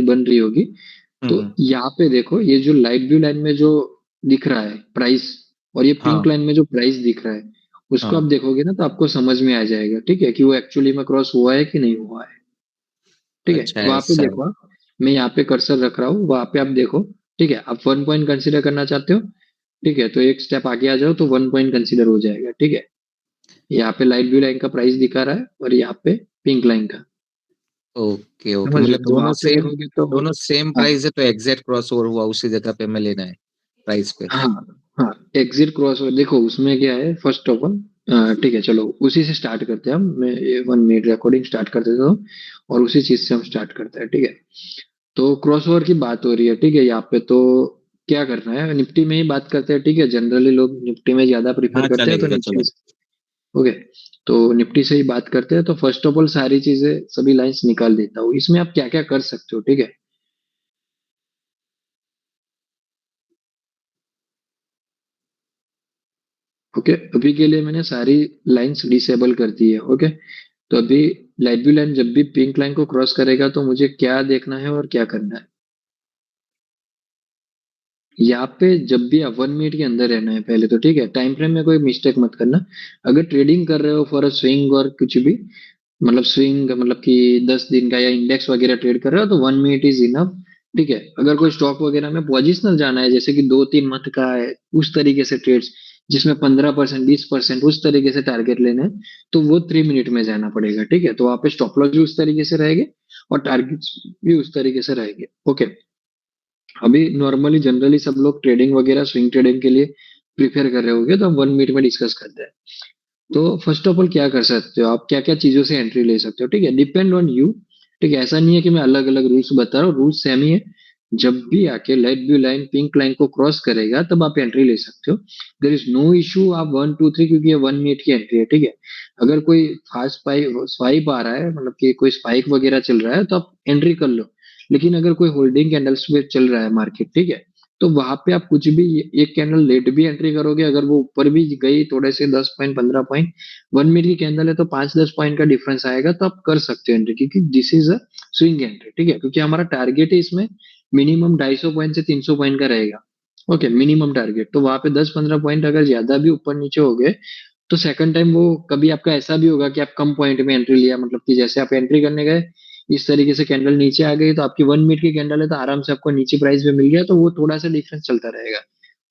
बन रही होगी। तो हम्म। यहाँ पे देखो, ये जो लाइट ब्लू लाइन में जो दिख रहा है प्राइस, और ये पिंक हाँ लाइन में जो प्राइस दिख रहा है, उसको आप हाँ। देखोगे ना तो आपको समझ में आ जाएगा, ठीक है, कि वो एक्चुअली में क्रॉस हुआ है कि नहीं हुआ है। ठीक है, अच्छा वहां पे ऐसा है। देखो आप, मैं यहाँ पे कर्सर रख रहा हूँ, वहां पे आप देखो। ठीक है, आप 1 पॉइंट कंसीडर करना चाहते हो, ठीक है, तो एक स्टेप आगे आ जाओ तो 1 पॉइंट कंसीडर हो जाएगा। ठीक है, यहाँ पे लाइट ब्लू लाइन का प्राइस दिखा रहा है और यहाँ पे पिंक लाइन का। ओके ओके, समझ रहे हो? मतलब तो वहां पे देखोगे तो दोनों सेम हाँ, प्राइस है, तो एग्जैक्ट क्रॉस ओवर हुआ उसी जगह पे हमें लेना है प्राइस पे। हाँ, हाँ, एग्जिट क्रॉस देखो उसमें क्या है, फर्स्ट ऑफ ऑल, ठीक है, चलो उसी से स्टार्ट करते हैं हम। मैं 1 मिनट रिकॉर्डिंग स्टार्ट कर देता हूँ और उसी चीज से हम स्टार्ट करते हैं। ठीक है, तो क्रॉस ओवर की बात हो रही है, ठीक है, यहाँ पे तो क्या करना है, निफ्टी में ही बात करते हैं। ठीक है, जनरली लोग निफ्टी में ज्यादा प्रीफर हाँ करते हैं, तो चलेगा निफ्टी। चलेगा। ओके, तो निफ्टी से ही बात करते हैं। तो फर्स्ट ऑफ ऑल सारी चीजें, सभी लाइंस निकाल देता हूँ। इसमें आप क्या क्या कर सकते हो, ठीक है। ओके, अभी के लिए मैंने सारी लाइंस डिसेबल कर दी है। ओके, तो अभी लाइट ब्लू लाइन जब भी पिंक लाइन को क्रॉस करेगा तो मुझे क्या देखना है और क्या करना है। यहाँ पे जब भी आप 1 मिनट के अंदर रहना है पहले तो, ठीक है, टाइम फ्रेम में कोई मिस्टेक मत करना। अगर ट्रेडिंग कर रहे हो फॉर अ स्विंग और कुछ भी, मतलब स्विंग मतलब कि 10 दिन का या इंडेक्स वगैरह ट्रेड कर रहे हो, तो 1 मिनट इज इनफ। ठीक है, अगर कोई स्टॉक वगैरह में पोजिशनल जाना है, जैसे कि 2-3 मंथ का है, उस तरीके से ट्रेड्स जिसमें 15%, 20% उस तरीके से टारगेट लेना है, तो वो 3 मिनट में जाना पड़ेगा। ठीक है, तो वहां पे स्टॉप लॉस भी उस तरीके से रहेंगे और टारगेट भी उस तरीके से रहेंगे। ओके, अभी नॉर्मली जनरली सब लोग ट्रेडिंग वगैरह स्विंग ट्रेडिंग के लिए प्रिपेयर कर रहे होंगे, तो हम 1 मिनट में डिस्कस करते हैं। तो फर्स्ट ऑफ ऑल क्या कर सकते हो आप, क्या क्या चीजों से एंट्री ले सकते हो, ठीक है, डिपेंड ऑन यू। ठीक है, ऐसा नहीं है कि मैं अलग अलग रूल्स बता रहा हूँ, रूल्स सेम ही है। जब भी आके light blue line pink line को क्रॉस करेगा तब आप एंट्री ले सकते हो। देर इज नो इशू, आप 1 2 3, क्योंकि ये 1 मिनट की एंट्री है। ठीक है, अगर कोई फास्ट स्पाइक स्वाइप आ रहा है, मतलब कि कोई स्पाइक वगैरह चल रहा है, तो आप एंट्री कर लो। लेकिन अगर कोई होल्डिंग कैंडल्स पे चल रहा है मार्केट, ठीक है, तो वहां पे आप कुछ भी, एक कैंडल लेट भी एंट्री करोगे, अगर वो ऊपर भी गई थोड़े से 10 पॉइंट 15 पॉइंट, 1 मिनट की कैंडल है तो 5-10 पॉइंट का डिफरेंस आएगा, तो आप कर सकते हो एंट्री, क्योंकि this is a swing entry. ठीक है, क्योंकि हमारा टारगेट है इसमें मिनिमम 250 पॉइंट से 300 पॉइंट का रहेगा। ओके, मिनिमम टारगेट, तो वहां पे 10-15 पॉइंट अगर ज्यादा भी ऊपर नीचे हो गए, तो सेकंड टाइम वो कभी आपका ऐसा भी होगा कि आप कम पॉइंट में एंट्री लिया, मतलब कि जैसे आप एंट्री करने गए, इस तरीके से कैंडल नीचे आ गई, तो आपकी 1 मिनट की कैंडल है तो आराम से आपको नीचे प्राइस में मिल गया, तो वो थोड़ा सा डिफरेंस चलता रहेगा,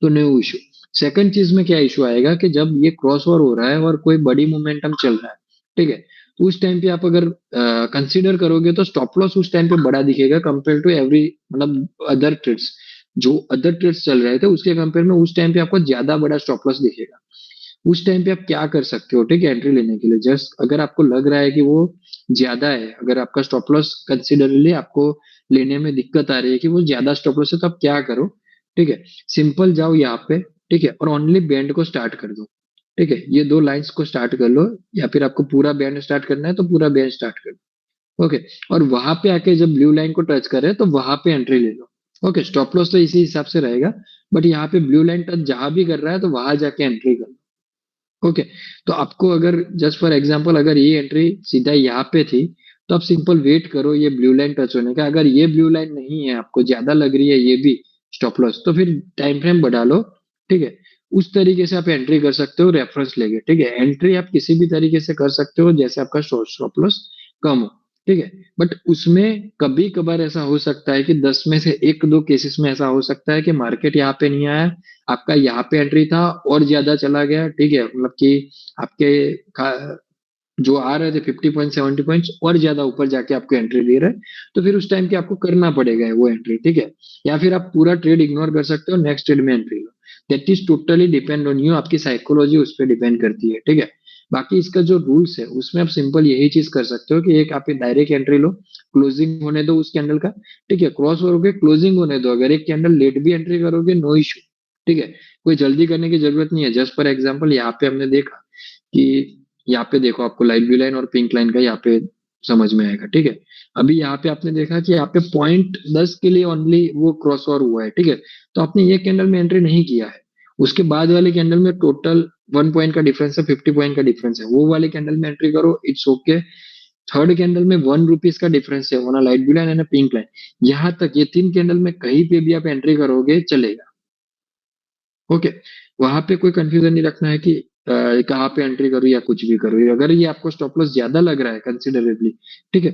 तो नो इशू। सेकंड चीज में क्या इशू आएगा कि जब ये क्रॉस ओवर हो रहा है और कोई बड़ी मोमेंटम चल रहा है, ठीक है, तो उस टाइम पे आप अगर कंसीडर करोगे तो स्टॉप लॉस उस टाइम पे बड़ा दिखेगा कंपेयर टू एवरी, मतलब अदर ट्रेड्स, जो अदर ट्रेड्स चल रहे थे उसके कंपेयर में उस टाइम पे आपको ज्यादा बड़ा स्टॉप लॉस दिखेगा। उस टाइम पे आप क्या कर सकते हो, ठीक है, एंट्री लेने के लिए, जस्ट अगर आपको लग रहा है कि वो ज्यादा है, अगर आपका स्टॉप लॉस कंसिडरली आपको लेने में दिक्कत आ रही है कि वो ज्यादा स्टॉप लॉस है, तो आप क्या करो, ठीक है, सिंपल जाओ यहाँ पे, ठीक है, और ओनली बैंड को स्टार्ट कर दो। ठीक है, ये दो लाइंस को स्टार्ट कर लो, या फिर आपको पूरा बैंड स्टार्ट करना है तो पूरा बैंड स्टार्ट कर दो। ओके, और वहां पे आके जब ब्लू लाइन को टच करे तो वहां पे एंट्री ले लो। ओके, स्टॉप लॉस तो इसी हिसाब से रहेगा, बट यहाँ पे ब्लू लाइन टच जहां भी कर रहा है तो वहां जाके एंट्री कर लो। ओके, तो आपको अगर जस्ट फॉर एग्जांपल अगर ये एंट्री सीधा यहाँ पे थी, तो आप सिंपल वेट करो ये ब्लू लाइन टच होने का। अगर ये ब्लू लाइन नहीं है, आपको ज्यादा लग रही है ये भी स्टॉप लॉस, तो फिर टाइम फ्रेम बढ़ा लो। ठीक है, उस तरीके से आप एंट्री कर सकते हो रेफरेंस लेके। ठीक है, एंट्री आप किसी भी तरीके से कर सकते हो जैसे आपका स्टॉप लॉस कम हो। ठीक है, बट उसमें कभी कभार ऐसा हो सकता है कि 10 में से 1-2 केसेस में ऐसा हो सकता है कि मार्केट यहाँ पे नहीं आया, आपका यहाँ पे एंट्री था और ज्यादा चला गया। ठीक है, मतलब कि आपके जो आ रहे थे 50 पॉइंट 70 पॉइंट्स और ज्यादा ऊपर जाके आपको एंट्री दे रहा है, तो फिर उस टाइम पे आपको करना पड़ेगा वो एंट्री। ठीक है, या फिर आप पूरा ट्रेड इग्नोर कर सकते हो, नेक्स्ट ट्रेड में entry low. That is totally depend on you, आपकी साइकोलॉजी उस पर डिपेंड करती है। ठीक है, बाकी इसका जो रूल्स है उसमें आप सिंपल यही चीज कर सकते हो कि एक आप डायरेक्ट एंट्री लो, क्लोजिंग होने दो उस कैंडल का। ठीक है, क्रॉस करोगे क्लोजिंग होने दो, अगर एक कैंडल लेट भी एंट्री करोगे नो इशू। ठीक है, कोई जल्दी करने की जरूरत नहीं है। जस्ट फॉर एग्जाम्पल यहाँ पे हमने देखा कि यहाँ पे देखो आपको लाइट ब्लू लाइन और पिंक लाइन का यहाँ पे समझ में आएगा। ठीक है, अभी यहाँ पे आपने देखा कि यहाँ पे 0.10 के लिए ओनली वो क्रॉस ओवर हुआ है। ठीक है, तो आपने ये कैंडल में एंट्री नहीं किया है, उसके बाद वाले कैंडल में टोटल 1 पॉइंट का डिफरेंस है, 50 पॉइंट का डिफरेंस है, वो वाले कैंडल में एंट्री करो, इट्स ओके। थर्ड कैंडल में 1 रुपीज का डिफरेंस है on light blue line and pink line. यहाँ तक ये 3 कैंडल में कहीं पे भी आप एंट्री करोगे चलेगा। ओके, वहां पे कोई कंफ्यूजन नहीं रखना है कि कहाँ पे एंट्री करूँ या कुछ भी करूँ। अगर ये आपको स्टॉप लॉस ज्यादा लग रहा है कंसिडरेबली, ठीक है,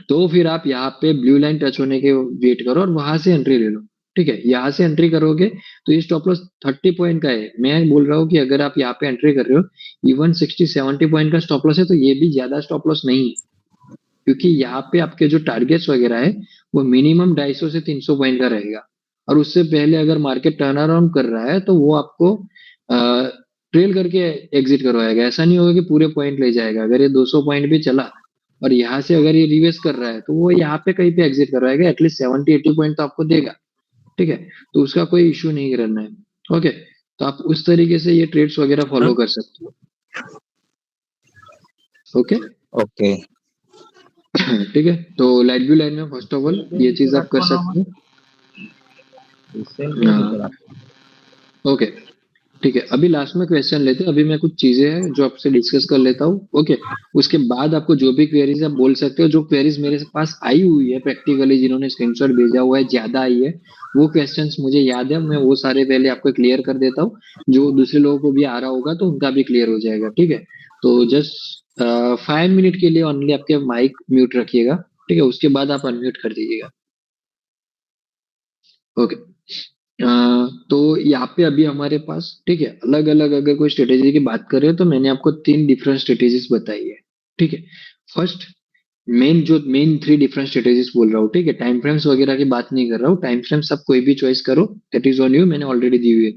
तो फिर आप यहाँ पे ब्लू लाइन टच होने के वेट करो और वहां से एंट्री ले लो। ठीक है, यहाँ से एंट्री करोगे तो ये स्टॉप लॉस 30 पॉइंट का है। मैं बोल रहा हूँ कि अगर आप यहाँ पे एंट्री कर रहे हो, इवन 60-70 पॉइंट का स्टॉप लॉस है, तो ये भी ज्यादा स्टॉप लॉस नहीं है, क्योंकि यहाँ पे आपके जो टारगेट्स वगैरह है वो मिनिमम 250 से 300 पॉइंट का रहेगा। और उससे पहले अगर मार्केट टर्न अराउंड कर रहा है तो वो आपको ट्रेल करके एग्जिट करवाएगा। ऐसा नहीं होगा कि पूरे पॉइंट ले जाएगा। अगर ये 200 पॉइंट भी चला और यहाँ से अगर ये रिवर्स कर रहा है तो वो यहाँ पे कहीं पे एग्जिट करवाएगा, एटलीस्ट 70-80 पॉइंट तो आपको देगा। ठीक है, तो उसका कोई इश्यू नहीं करना है। ओके, तो आप उस तरीके से ये ट्रेड्स वगैरह फॉलो कर सकते हो। Okay, okay. ठीक है, तो लाइट ब्लू लाइन में फर्स्ट ऑफ ऑल ये चीज आप कर सकते हो। हाँ, ओके, ठीक है, अभी लास्ट में क्वेश्चन लेते हैं। अभी मैं कुछ चीजें हैं जो आपसे डिस्कस कर लेता हूँ। ओके, उसके बाद आपको जो भी क्वेरीज आप बोल सकते हो। जो क्वेरीज मेरे पास आई हुई है प्रैक्टिकली, जिन्होंने स्क्रीनशॉट भेजा हुआ है, ज्यादा आई है, वो क्वेश्चंस मुझे याद है, मैं वो सारे पहले आपको क्लियर कर देता हूँ। जो दूसरे लोगों को भी आ रहा होगा तो उनका भी क्लियर हो जाएगा। ठीक है, तो जस्ट 5 मिनट के लिए ओनली आपके माइक म्यूट रखिएगा। ठीक है, उसके बाद आप अनम्यूट कर दीजिएगा। ओके, तो यहाँ पे अभी हमारे पास, ठीक है, अलग अलग अगर कोई स्ट्रेटेजी की बात करें तो मैंने आपको 3 डिफरेंट स्ट्रेटेजीज बताई है। ठीक है, फर्स्ट, मेन 3 डिफरेंट स्ट्रेटेजीज बोल रहा हूँ। ठीक है, टाइम फ्रेम्स वगैरह की बात नहीं कर रहा हूँ। टाइम फ्रेम्स आप कोई भी चॉइस करो, दैट इज ऑन यू, मैंने ऑलरेडी दी हुई है।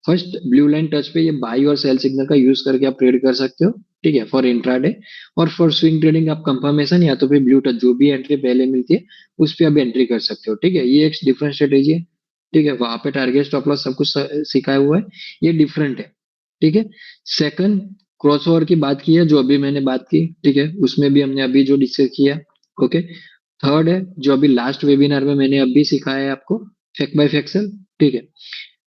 फर्स्ट, ब्लू लाइन टच पे ये बाई और सेल सिग्नल का यूज करके आप ट्रेड कर सकते हो। ठीक है, फॉर इंट्राडे। और फॉर स्विंग ट्रेडिंग आप कंफर्मेशन या तो फिर ब्लू टच, जो भी एंट्री पहले मिलती है उस पर आप एंट्री कर सकते हो। ठीक है, ये एक डिफरेंट स्ट्रेटेजी है। ठीक है, वहां पे टारगेट स्टॉप लॉस सब कुछ सिखाया हुआ है, ये डिफरेंट है। ठीक है, सेकंड, क्रॉसओवर की बात की है जो अभी मैंने बात की। ठीक है, उसमें भी हमने अभी जो डिस्कस किया। ओके, थर्ड है जो अभी लास्ट वेबिनार में मैंने अभी सिखाया है आपको, फेक बाय फेक्सल। ठीक है,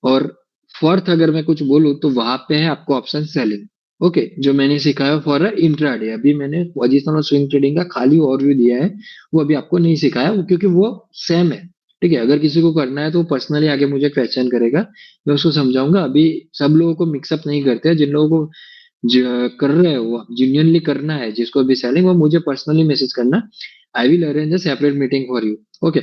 और फोर्थ अगर मैं कुछ बोलूँ तो वहां पे है आपको ऑप्शन सेलिंग। ओके, जो मैंने सिखाया फॉर इंट्राडे, अभी मैंने पोजिशनल और स्विंग ट्रेडिंग का खाली ओवरव्यू दिया है, वो अभी आपको नहीं सिखाया क्योंकि वो सेम है। ठीक है, अगर किसी को करना है तो पर्सनली आगे मुझे क्वेश्चन करेगा, मैं उसको समझाऊंगा। अभी सब लोगों को मिक्सअप नहीं करते हैं। जिन लोगों को कर रहे हो, जेन्युइनली करना है, जिसको भी सेलिंग, वो मुझे पर्सनली मैसेज करना। I will arrange a separate meeting for you. Okay,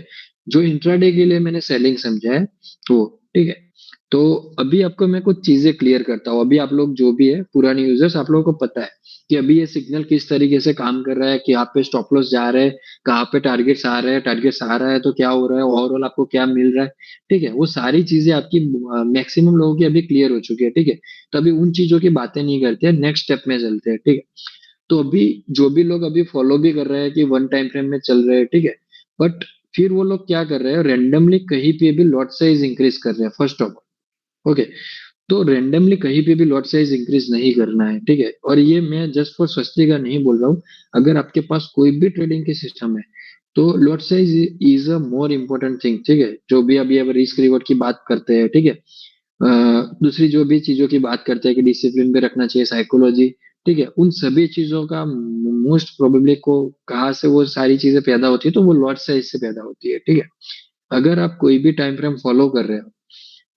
जो इंट्राडे के लिए मैंने सेलिंग समझा है वो, ठीक है। तो अभी आपको मैं कुछ चीजें क्लियर करता हूँ। अभी आप लोग जो भी है पुराने यूजर्स, आप लोगों को पता है कि अभी ये सिग्नल किस तरीके से काम कर रहा है, कि यहाँ पे स्टॉप लॉस जा रहे हैं, कहाँ पे टारगेट्स आ रहे हैं, टारगेट्स आ रहा है तो क्या हो रहा है, ओवरऑल आपको क्या मिल रहा है। ठीक है, वो सारी चीजें आपकी मैक्सिमम लोगों की अभी क्लियर हो चुकी है। ठीक है, तो अभी उन चीजों की बातें नहीं करते हैं, नेक्स्ट स्टेप में चलते हैं। ठीक है, तो अभी जो भी लोग अभी फॉलो भी कर रहे हैं कि वन टाइम फ्रेम में चल रहे हैं, ठीक है, बट फिर वो लोग क्या कर रहे हैं, रेंडमली कहीं पे भी लॉट साइज इंक्रीज कर रहे हैं फर्स्ट ऑफ ऑल। ओके, तो रेंडमली कहीं पे भी लॉट साइज इंक्रीज नहीं करना है। ठीक है, और ये मैं जस्ट फॉर सस्ती का नहीं बोल रहा हूँ। अगर आपके पास कोई भी ट्रेडिंग की सिस्टम है तो lot size is a more important thing. ठीक है, जो भी अभी अब रिस्क रिवॉर्ड की बात करते हैं, ठीक है, दूसरी जो भी चीजों की बात करते हैं कि डिसिप्लिन पे रखना चाहिए, साइकोलॉजी, ठीक है, उन सभी चीजों का मोस्ट प्रोबेबली को कहाँ से वो सारी चीजें पैदा होती है, तो वो लॉट साइज से पैदा होती है। ठीक है, अगर आप कोई भी टाइम फ्रेम फॉलो कर रहे हो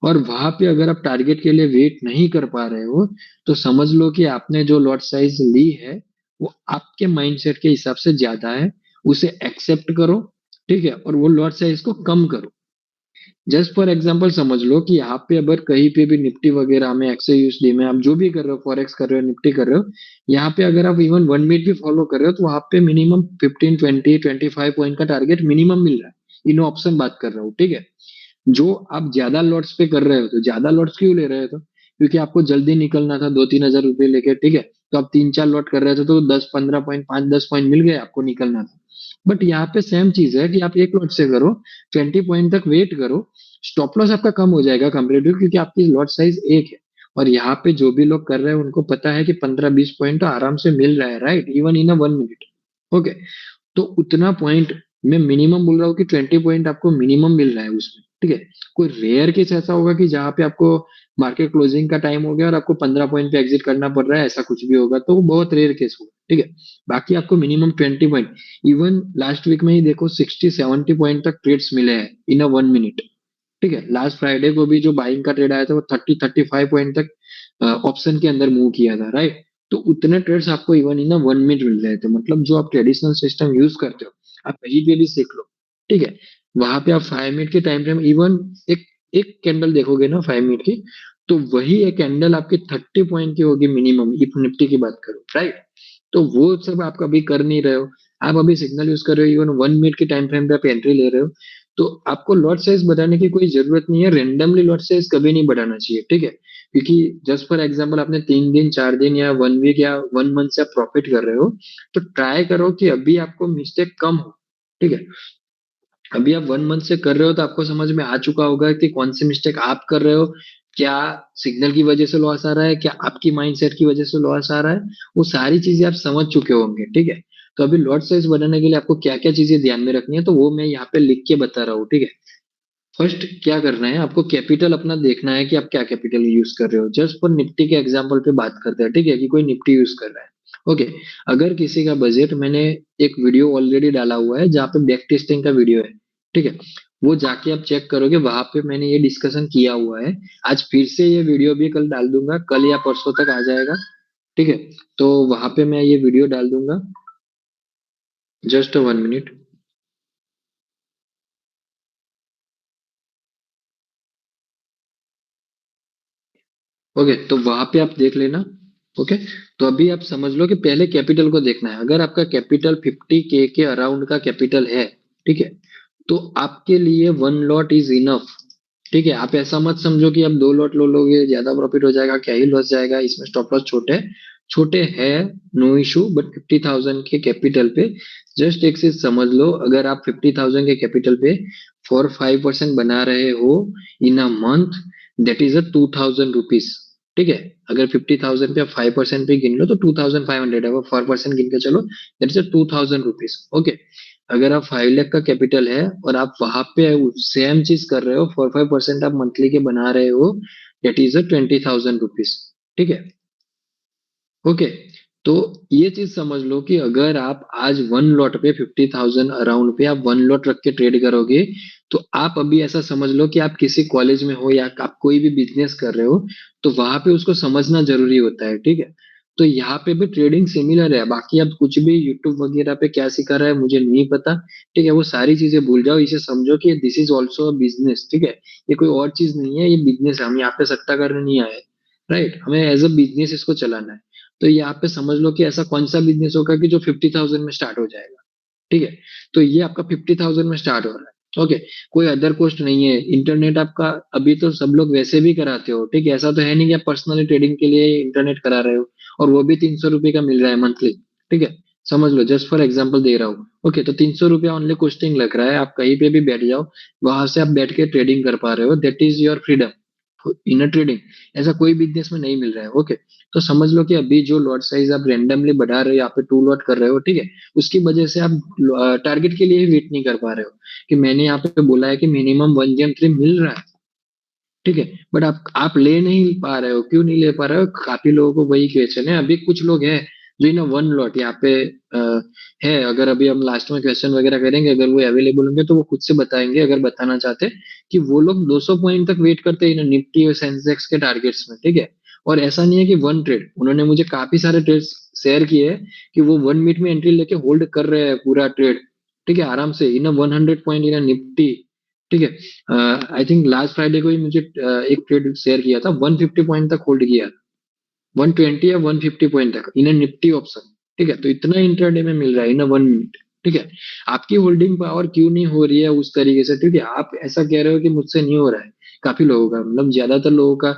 और वहां पे अगर आप टारगेट के लिए वेट नहीं कर पा रहे हो, तो समझ लो कि आपने जो लॉट साइज ली है वो आपके माइंडसेट के हिसाब से ज्यादा है। उसे एक्सेप्ट करो। ठीक है, और वो लॉट साइज को कम करो। जस्ट फॉर एग्जांपल समझ लो कि यहाँ पे अगर कहीं पे भी निफ्टी वगैरह में, एक्सयूएसडी में, आप जो भी कर रहे हो, फॉरेक्स कर रहे हो, निफ्टी कर रहे हो, यहाँ पे अगर आप इवन 1 मिनट भी फॉलो कर रहे हो तो वहां पे मिनिमम 15, 20, 25 पॉइंट का टारगेट मिनिमम मिल रहा है। इन ऑप्शन बात कर रहा हूँ। ठीक है, जो आप ज्यादा लॉट्स पे कर रहे हो, तो ज्यादा लॉट्स क्यों ले रहे हो? क्योंकि आपको जल्दी निकलना था 2-3 हजार रुपए लेके। ठीक है, तो आप 3-4 लॉट कर रहे थे तो 10-15 पॉइंट, 5-10 पॉइंट मिल गए, आपको निकलना था। बट यहाँ पे सेम चीज है कि आप एक लॉट से करो, 20 पॉइंट तक वेट करो, स्टॉप लॉस आपका कम हो जाएगा कंपेरेटिव, क्योंकि आपकी लॉट साइज एक है। और यहाँ पे जो भी लोग कर रहे हैं उनको पता है कि 15-20 पॉइंट तो आराम से मिल रहा है, right, even in a 1 minute. Okay, तो उतना पॉइंट मैं मिनिमम बोल रहा हूँ कि 20 पॉइंट आपको मिनिमम मिल रहा है उसमें। ठीक है। कोई रेयर केस ऐसा होगा कि जहां पे आपको मार्केट क्लोजिंग का टाइम हो गया और आपको 15 पॉइंट पे एग्जिट करना पड़ रहा है, ऐसा कुछ भी होगा तो वो बहुत रेयर केस होगा, ठीक है। बाकी आपको minimum 20 point, even last week में ही देखो 60-70 पॉइंट तक ट्रेड्स मिले हैं इन अ 1 मिनट, ठीक है। लास्ट फ्राइडे को भी जो बाइंग का ट्रेड आया था वो 30-35 पॉइंट तक ऑप्शन के अंदर मूव किया था, राइट। तो उतने ट्रेड्स आपको इवन इन 1 मिनट मिल रहे थे, मतलब जो आप ट्रेडिशनल सिस्टम यूज करते हो आप कहीं पे भी सीख लो, ठीक है। वहां पे आप 5 मिनट के टाइम फ्रेम, इवन एक एक कैंडल देखोगे ना 5 मिनट की, तो वही एक कैंडल आपकी 30 पॉइंट की होगी मिनिमम, इफ निफ्टी की बात करो, राइट। तो वो सब आप अभी कर नहीं रहे हो, आप अभी सिग्नल यूज कर रहे हो, इवन 1 मिनट के टाइम फ्रेम पे आप एंट्री ले रहे हो। तो आपको लॉट साइज बढ़ाने की कोई जरूरत नहीं है, रेंडमली लॉट साइज कभी नहीं बढ़ाना चाहिए, ठीक है। क्योंकि जस्ट फॉर एग्जांपल आपने 3 दिन 4 दिन या 1 वीक या 1 मंथ से आप प्रॉफिट कर रहे हो, तो ट्राई करो कि अभी आपको मिस्टेक कम हो, ठीक है। अभी आप 1 मंथ से कर रहे हो तो आपको समझ में आ चुका होगा कि कौन सी मिस्टेक आप कर रहे हो, क्या सिग्नल की वजह से लॉस आ रहा है, क्या आपकी माइंडसेट की वजह से लॉस आ रहा है, वो सारी चीजें आप समझ चुके होंगे, ठीक है। तो अभी लॉट साइज बनाने के लिए आपको क्या क्या चीजें ध्यान में रखनी है, तो वो मैं यहाँ पे लिख के बता रहा हूँ, ठीक है। फर्स्ट क्या करना है, आपको कैपिटल अपना देखना है कि आप क्या कैपिटल यूज कर रहे हो। जस्ट फॉर निफ्टी के एग्जांपल पे बात करते हैं, ठीक है, कि कोई निफ्टी यूज कर रहा है, ओके। अगर किसी का बजट, मैंने एक वीडियो ऑलरेडी डाला हुआ है जहाँ पे बैक टेस्टिंग का वीडियो है, ठीक है। वो जाके आप चेक करोगे, वहां पे मैंने ये डिस्कशन किया हुआ है। आज फिर से ये वीडियो भी कल डाल दूंगा, कल या परसों तक आ जाएगा, ठीक है। तो वहां पे मैं ये वीडियो डाल दूंगा, जस्ट 1 मिनट। ओके, तो वहां पे आप देख लेना, ओके। तो अभी आप समझ लो कि पहले कैपिटल को देखना है। अगर आपका कैपिटल 50K के अराउंड का कैपिटल है, ठीक है, तो आपके लिए 1 लॉट इज इनफ, ठीक है। आप ऐसा मत समझो कि आप 2 लॉट लो लोगे ज्यादा प्रॉफिट हो जाएगा, क्या ही लॉस जाएगा, इसमें स्टॉप लॉस छोटे छोटे है, नो इशू। बट 50,000 के कैपिटल पे जस्ट एक चीज समझ लो, अगर आप 50,000 के कैपिटल पे 4-5% बना रहे हो इन अ मंथ, दैट इज ₹2,000, ठीक है। अगर 50,000 पे आप 5% पे गिन लो तो 2,500 है, वो 4% गिन के चलो, दैट इज ₹2,000, ओके। अगर आप 5 लाख का कैपिटल है और आप वहां पे सेम चीज कर रहे हो, 4-5% आप मंथली के बना रहे हो, दैट इज ₹20,000, ठीक है, ओके। तो ये चीज समझ लो कि अगर आप आज 1 लॉट पे 50,000 अराउंड पे आप 1 लॉट रख के ट्रेड करोगे, तो आप अभी ऐसा समझ लो कि आप किसी कॉलेज में हो या आप कोई भी बिजनेस कर रहे हो, तो वहां पे उसको समझना जरूरी होता है, ठीक है। तो यहाँ पे भी ट्रेडिंग सिमिलर है, बाकी आप कुछ भी यूट्यूब वगैरह पे क्या सिखा रहा है मुझे नहीं पता, ठीक है। वो सारी चीजें भूल जाओ, इसे समझो कि दिस इज ऑल्सो बिजनेस, ठीक है। ये कोई और चीज नहीं है, ये बिजनेस है, हम यहाँ पे सट्टा करने नहीं आए, राइट। हमें एज अ बिजनेस इसको चलाना है। तो यहाँ पे समझ लो कि ऐसा कौन सा बिजनेस होगा कि जो 50,000 में स्टार्ट हो जाएगा, ठीक है। तो ये आपका 50,000 में स्टार्ट हो रहा है, ओके। कोई अदर कॉस्ट नहीं है, इंटरनेट आपका अभी तो सब लोग वैसे भी कराते हो, ठीक है। ऐसा तो है नहीं कि आप पर्सनली ट्रेडिंग के लिए इंटरनेट करा रहे हो, और वो भी 300 रुपये का मिल रहा है मंथली, ठीक है। समझ लो, जस्ट फॉर एग्जाम्पल दे रहा हूँ, ओके। तो 300 रुपया ऑनली कॉस्टिंग लग रहा है, आप कहीं पे भी बैठ जाओ, वहां से आप बैठ के ट्रेडिंग कर पा रहे हो, that is your freedom in trading. ऐसा कोई बिजनेस में नहीं मिल रहा है, ओके। तो समझ लो कि अभी जो लॉट साइज आप रेंडमली बढ़ा रहे हो, यहाँ पे 2 लॉट कर रहे हो, ठीक है, उसकी वजह से आप टारगेट के लिए वेट नहीं कर पा रहे हो, कि मैंने यहाँ पे बोला है कि मिनिमम 1 GM 3 मिल रहा है, ठीक है। बट आप ले नहीं पा रहे हो, क्यों नहीं ले पा रहे हो, काफी लोगों को वही क्वेश्चन है। अभी कुछ लोग हैं जो इन 1 लॉट यहाँ पे है, अगर अभी हम लास्ट में क्वेश्चन वगैरह करेंगे, अगर वो अवेलेबल होंगे तो वो खुद से बताएंगे, अगर बताना चाहते, कि वो लोग 200 पॉइंट तक वेट करते हैं इन निफ्टी और सेंसेक्स के टारगेट्स में, ठीक है। और ऐसा नहीं है कि वन ट्रेड, उन्होंने मुझे काफी सारे ट्रेड शेयर किए हैं कि वो 1 मिनट में एंट्री लेके होल्ड कर रहे हैं पूरा ट्रेड, ठीक है, आराम से इन 100 पॉइंट इन निफ्टी, ठीक है। आई थिंक लास्ट फ्राइडे को ही मुझे एक ट्रेड शेयर किया था, 150 पॉइंट तक होल्ड किया, 120 या 150 पॉइंट तक इन निफ्टी ऑप्शन, ठीक है। तो इतना इंटरडे में मिल रहा है इन 1 मिनट, ठीक है। आपकी होल्डिंग पावर क्यों नहीं हो रही है उस तरीके से, क्योंकि आप ऐसा कह रहे हो कि मुझसे नहीं हो रहा है, काफी लोगों का, मतलब ज्यादातर लोगों का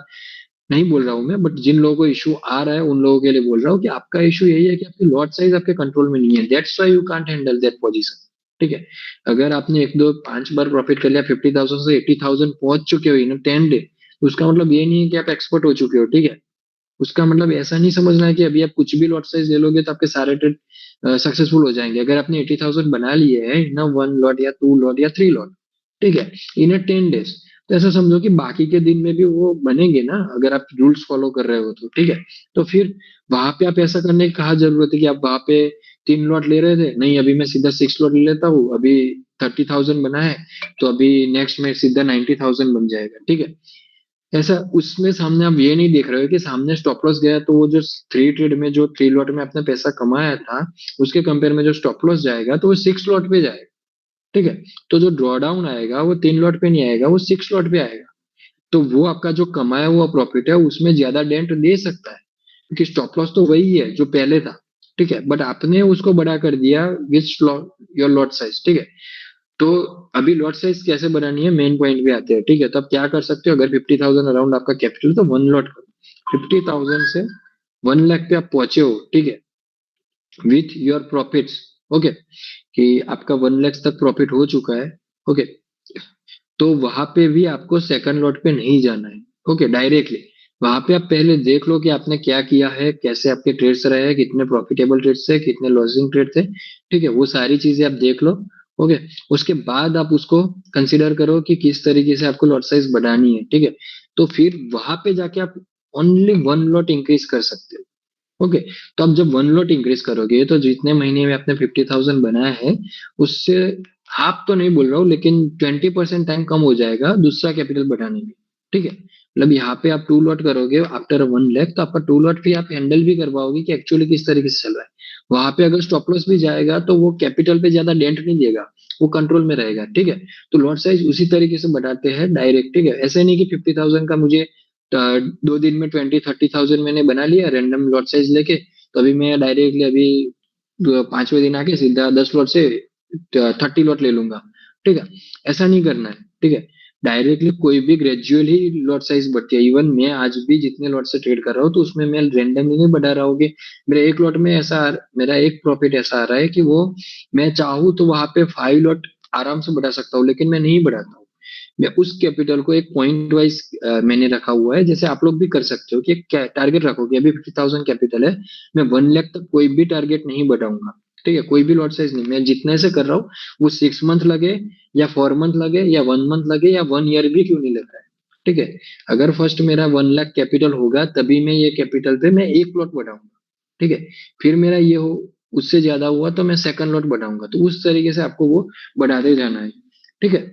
नहीं बोल रहा हूँ मैं, बट जिन लोगों को इशू आ रहा है उन लोगों के लिए बोल रहा हूँ कि आपका इशू यही है कि आपकी लॉट साइज आपके कंट्रोल में नहीं है, that's why you can't handle that position, ठीक है। अगर आपने 1 2 5 बार प्रॉफिट कर लिया, 50,000 से 80,000 पहुंच चुके हो इन 10 डे, तो उसका मतलब ये नहीं है कि आप एक्सपर्ट हो चुके हो, ठीक है। उसका मतलब ऐसा नहीं समझना है कि अभी आप कुछ भी लॉट साइज ले लोगे तो आपके सारे ट्रेड सक्सेसफुल हो जाएंगे। अगर आपने 80,000 बना लिए है ना, 1 लॉट या 2 लॉट या 3 लॉट, ठीक है, इन 10 डेज। तो ऐसा समझो कि बाकी के दिन में भी वो बनेंगे ना, अगर आप रूल्स फॉलो कर रहे हो तो, ठीक है। तो फिर वहां पे आप ऐसा करने की कहा जरूरत है कि आप वहां पे 3 लॉट ले रहे थे, नहीं अभी मैं सीधा 6 लॉट ले लेता हूँ, अभी 30,000 बना है, तो अभी नेक्स्ट में सीधा 90,000 बन जाएगा, ठीक है। ऐसा उसमें सामने आप ये नहीं देख रहे हो कि सामने स्टॉप लॉस गया, तो वो जो 3 ट्रेड में जो 3 लॉट में आपने पैसा कमाया था, उसके कंपेयर में जो स्टॉप लॉस जाएगा तो वो 6 लॉट पे जाएगा, ठीक है। तो जो ड्रॉ डाउन आएगा वो 3 लॉट पे नहीं आएगा, वो 6 लॉट पे आएगा। तो वो आपका जो कमाया हुआ प्रॉफिट है उसमें ज्यादा डेंट दे सकता है, क्योंकि स्टॉप लॉस तो वही है जो पहले था, ठीक है, बट आपने उसको बड़ा कर दिया विच योर लॉट साइज, ठीक है। तो अभी लॉट साइज कैसे बनानी है, मेन पॉइंट पे आते हैं, ठीक है। तो आप क्या कर सकते हो, अगर 50,000 अराउंड आपका कैपिटल, तो 1 लॉट करो। 50,000 से 1 लाख पे आप पहुंचे हो, ठीक है, विथ योर प्रॉफिट्स, ओके, कि आपका 1 लाख तक प्रॉफिट हो चुका है, ओके। तो वहां पे भी आपको सेकंड लॉट पे नहीं जाना है, ओके, डायरेक्टली वहां पे आप पहले देख लो कि आपने क्या किया है, कैसे आपके ट्रेड्स रहे हैं, कितने प्रॉफिटेबल ट्रेड्स थे, कितने लॉसिंग ट्रेड थे, ठीक है, वो सारी चीजें आप देख लो, ओके। उसके बाद आप उसको कंसिडर करो कि किस तरीके से आपको लॉट साइज बढ़ानी है, ठीक है। तो फिर वहां पे जाके आप ओनली 1 लॉट इंक्रीज कर सकते हो, ओके। तो आप जब 1 लॉट इंक्रीज करोगे तो जितने महीने में आपने 50,000 बनाया है, उससे हाफ तो नहीं बोल रहा हूँ, लेकिन 20% टाइम कम हो जाएगा दूसरा कैपिटल बढ़ाने में, ठीक है। मतलब यहाँ पे आप 2 लॉट करोगे आफ्टर 1 लाख, तो आपका 2 लॉट भी आप हैंडल भी कर पाओगे कि एक्चुअली किस तरीके से चल रहा है। वहां पे अगर स्टॉप लॉस भी जाएगा तो वो कैपिटल पे ज्यादा डेंट नहीं देगा, वो कंट्रोल में रहेगा, ठीक है। तो लॉट साइज उसी तरीके से बढ़ाते हैं डायरेक्ट, ठीक है। ऐसे नहीं कि 50,000 का मुझे 2 दिन में 20-30,000 मैंने बना लिया रैंडम लॉट साइज लेके, तो अभी मैं डायरेक्टली अभी 5वें दिन आके सीधा 10 लॉट से 30 लॉट ले लूंगा, ठीक है। ऐसा नहीं करना है, ठीक है। डायरेक्टली कोई भी ग्रेजुअल ही लॉट साइज बढ़ती है। इवन मैं आज भी जितने लॉट से ट्रेड कर रहा हूँ तो उसमें मैं रैंडमली नहीं बढ़ा रहा हूँ कि मेरे एक लॉट में मेरा एक प्रॉफिट ऐसा आ रहा है कि वो मैं चाहूँ तो वहां पे 5 लॉट आराम से बढ़ा सकता हूँ, लेकिन मैं नहीं बढ़ाता हूँ। मैं उस कैपिटल को एक पॉइंट वाइज मैंने रखा हुआ है, जैसे आप लोग भी कर सकते हो कि क्या टारगेट रखो कि अभी 50,000 कैपिटल है, मैं 1 लाख तक कोई भी टारगेट नहीं बढ़ाऊंगा, ठीक है। कोई भी लॉट साइज नहीं, मैं जितने से कर रहा हूँ, वो 6 मंथ लगे या 4 मंथ लगे या 1 मंथ लगे या 1 ईयर भी क्यों नहीं लग रहा है, ठीक है। अगर फर्स्ट मेरा 1 लाख कैपिटल होगा तभी मैं ये कैपिटल पे मैं एक प्लॉट बढ़ाऊंगा, ठीक है। फिर मेरा ये हो, उससे ज्यादा हुआ तो मैं सेकंड लॉट बढ़ाऊंगा, तो उस तरीके से आपको वो बढ़ाते जाना है, ठीक है।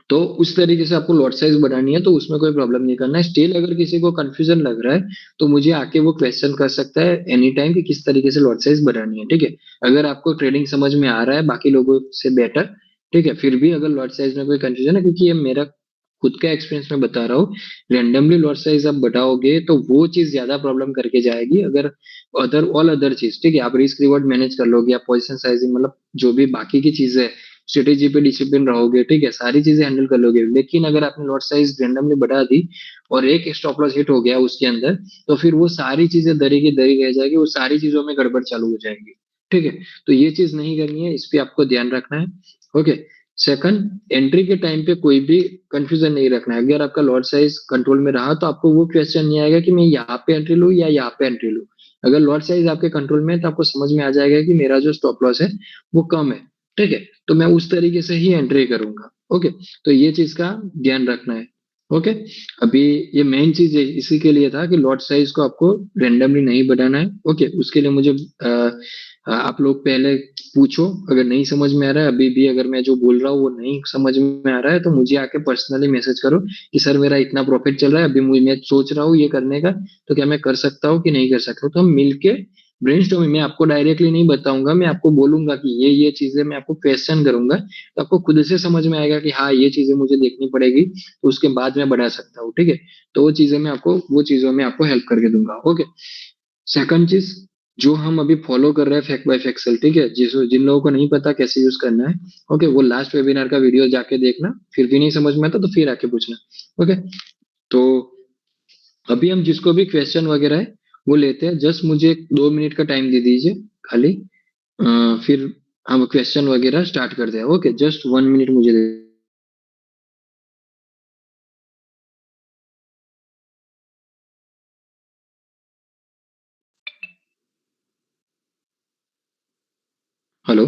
तो उस तरीके से आपको लॉट साइज बढ़ानी है, तो उसमें कोई प्रॉब्लम नहीं करना है। स्टिल अगर किसी को कंफ्यूजन लग रहा है तो मुझे आके वो क्वेश्चन कर सकता है एनी टाइम कि किस तरीके से लॉट साइज बढ़ानी है, ठीक है। अगर आपको ट्रेडिंग समझ में आ रहा है बाकी लोगों से बेटर, ठीक है, फिर भी अगर लॉट साइज में कोई कंफ्यूजन है, क्योंकि ये मेरा खुद का एक्सपीरियंस में बता रहा हूँ, रेंडमली लॉट साइज आप बढ़ाओगे तो वो चीज ज्यादा प्रॉब्लम करके जाएगी। अगर अदर चीज, ठीक है, आप रिस्क रिवॉर्ड मैनेज कर लोगे, आप पोजिशन साइजिंग, मतलब जो भी बाकी की चीजें है, स्ट्रेटेजी पे डिसिप्लिन रहोगे, ठीक है, सारी चीजें हैंडल कर लोगे। लेकिन अगर आपने लॉट साइज रैंडमली बढ़ा दी और एक स्टॉप लॉस हिट हो गया उसके अंदर, तो फिर वो सारी चीजें दरी की दरी रह जाएगी, वो सारी चीजों में गड़बड़ चालू हो जाएगी, ठीक है। तो ये चीज नहीं करनी है, इस पे आपको ध्यान रखना है, ओके। सेकंड, एंट्री के टाइम पे कोई भी कंफ्यूजन नहीं रखना है। अगर आपका लॉट साइज कंट्रोल में रहा तो आपको वो क्वेश्चन नहीं आएगा कि मैं यहाँ पे एंट्री लूँ या यहाँ पे एंट्री लूँ। अगर लॉट साइज आपके कंट्रोल में है तो आपको समझ में आ जाएगा कि मेरा जो स्टॉप लॉस है वो कम है, ठीक है। तो मैं उस तरीके से ही एंट्री करूंगा, ओके। तो ये चीज का ध्यान रखना है, ओके। अभी ये मेन चीज है, इसी के लिए था कि लॉट साइज को आपको रेंडमली नहीं बढ़ाना है, ओके। उसके लिए मुझे आप लोग पहले पूछो, अगर नहीं समझ में आ रहा है अभी भी, अगर मैं जो बोल रहा हूँ वो नहीं समझ में आ रहा है तो मुझे आके पर्सनली मैसेज करो कि सर मेरा इतना प्रॉफिट चल रहा है, अभी मैं सोच रहा हूँ ये करने का, तो क्या मैं कर सकता हूँ कि नहीं कर सकता हूँ। तो हम मिलके ब्रेनस्टॉर्मिंग, मैं आपको डायरेक्टली नहीं बताऊंगा, मैं आपको बोलूंगा कि ये चीजें मैं आपको क्वेश्चन करूंगा, तो आपको खुद से समझ में आएगा कि हाँ ये चीजें मुझे देखनी पड़ेगी, तो उसके बाद मैं बढ़ा सकता हूँ, ठीक है। तो वो चीजों में आपको हेल्प करके दूंगा, ओके। सेकंड चीज, जो हम अभी फॉलो कर रहे हैं फैक्ट बाय फैक्ट सेल, ठीक है, जिन लोगों को नहीं पता कैसे यूज करना है, ओके, वो लास्ट वेबिनार का वीडियो जाके देखना, फिर भी नहीं समझ में आता तो फिर आके पूछना, ओके। तो अभी हम जिसको भी क्वेश्चन वगैरह है वो लेते हैं, जस्ट मुझे 2 मिनट का टाइम दे दीजिए खाली, फिर हम क्वेश्चन वगैरह स्टार्ट करते हैं, ओके। जस्ट 1 मिनट मुझे दे। हेलो।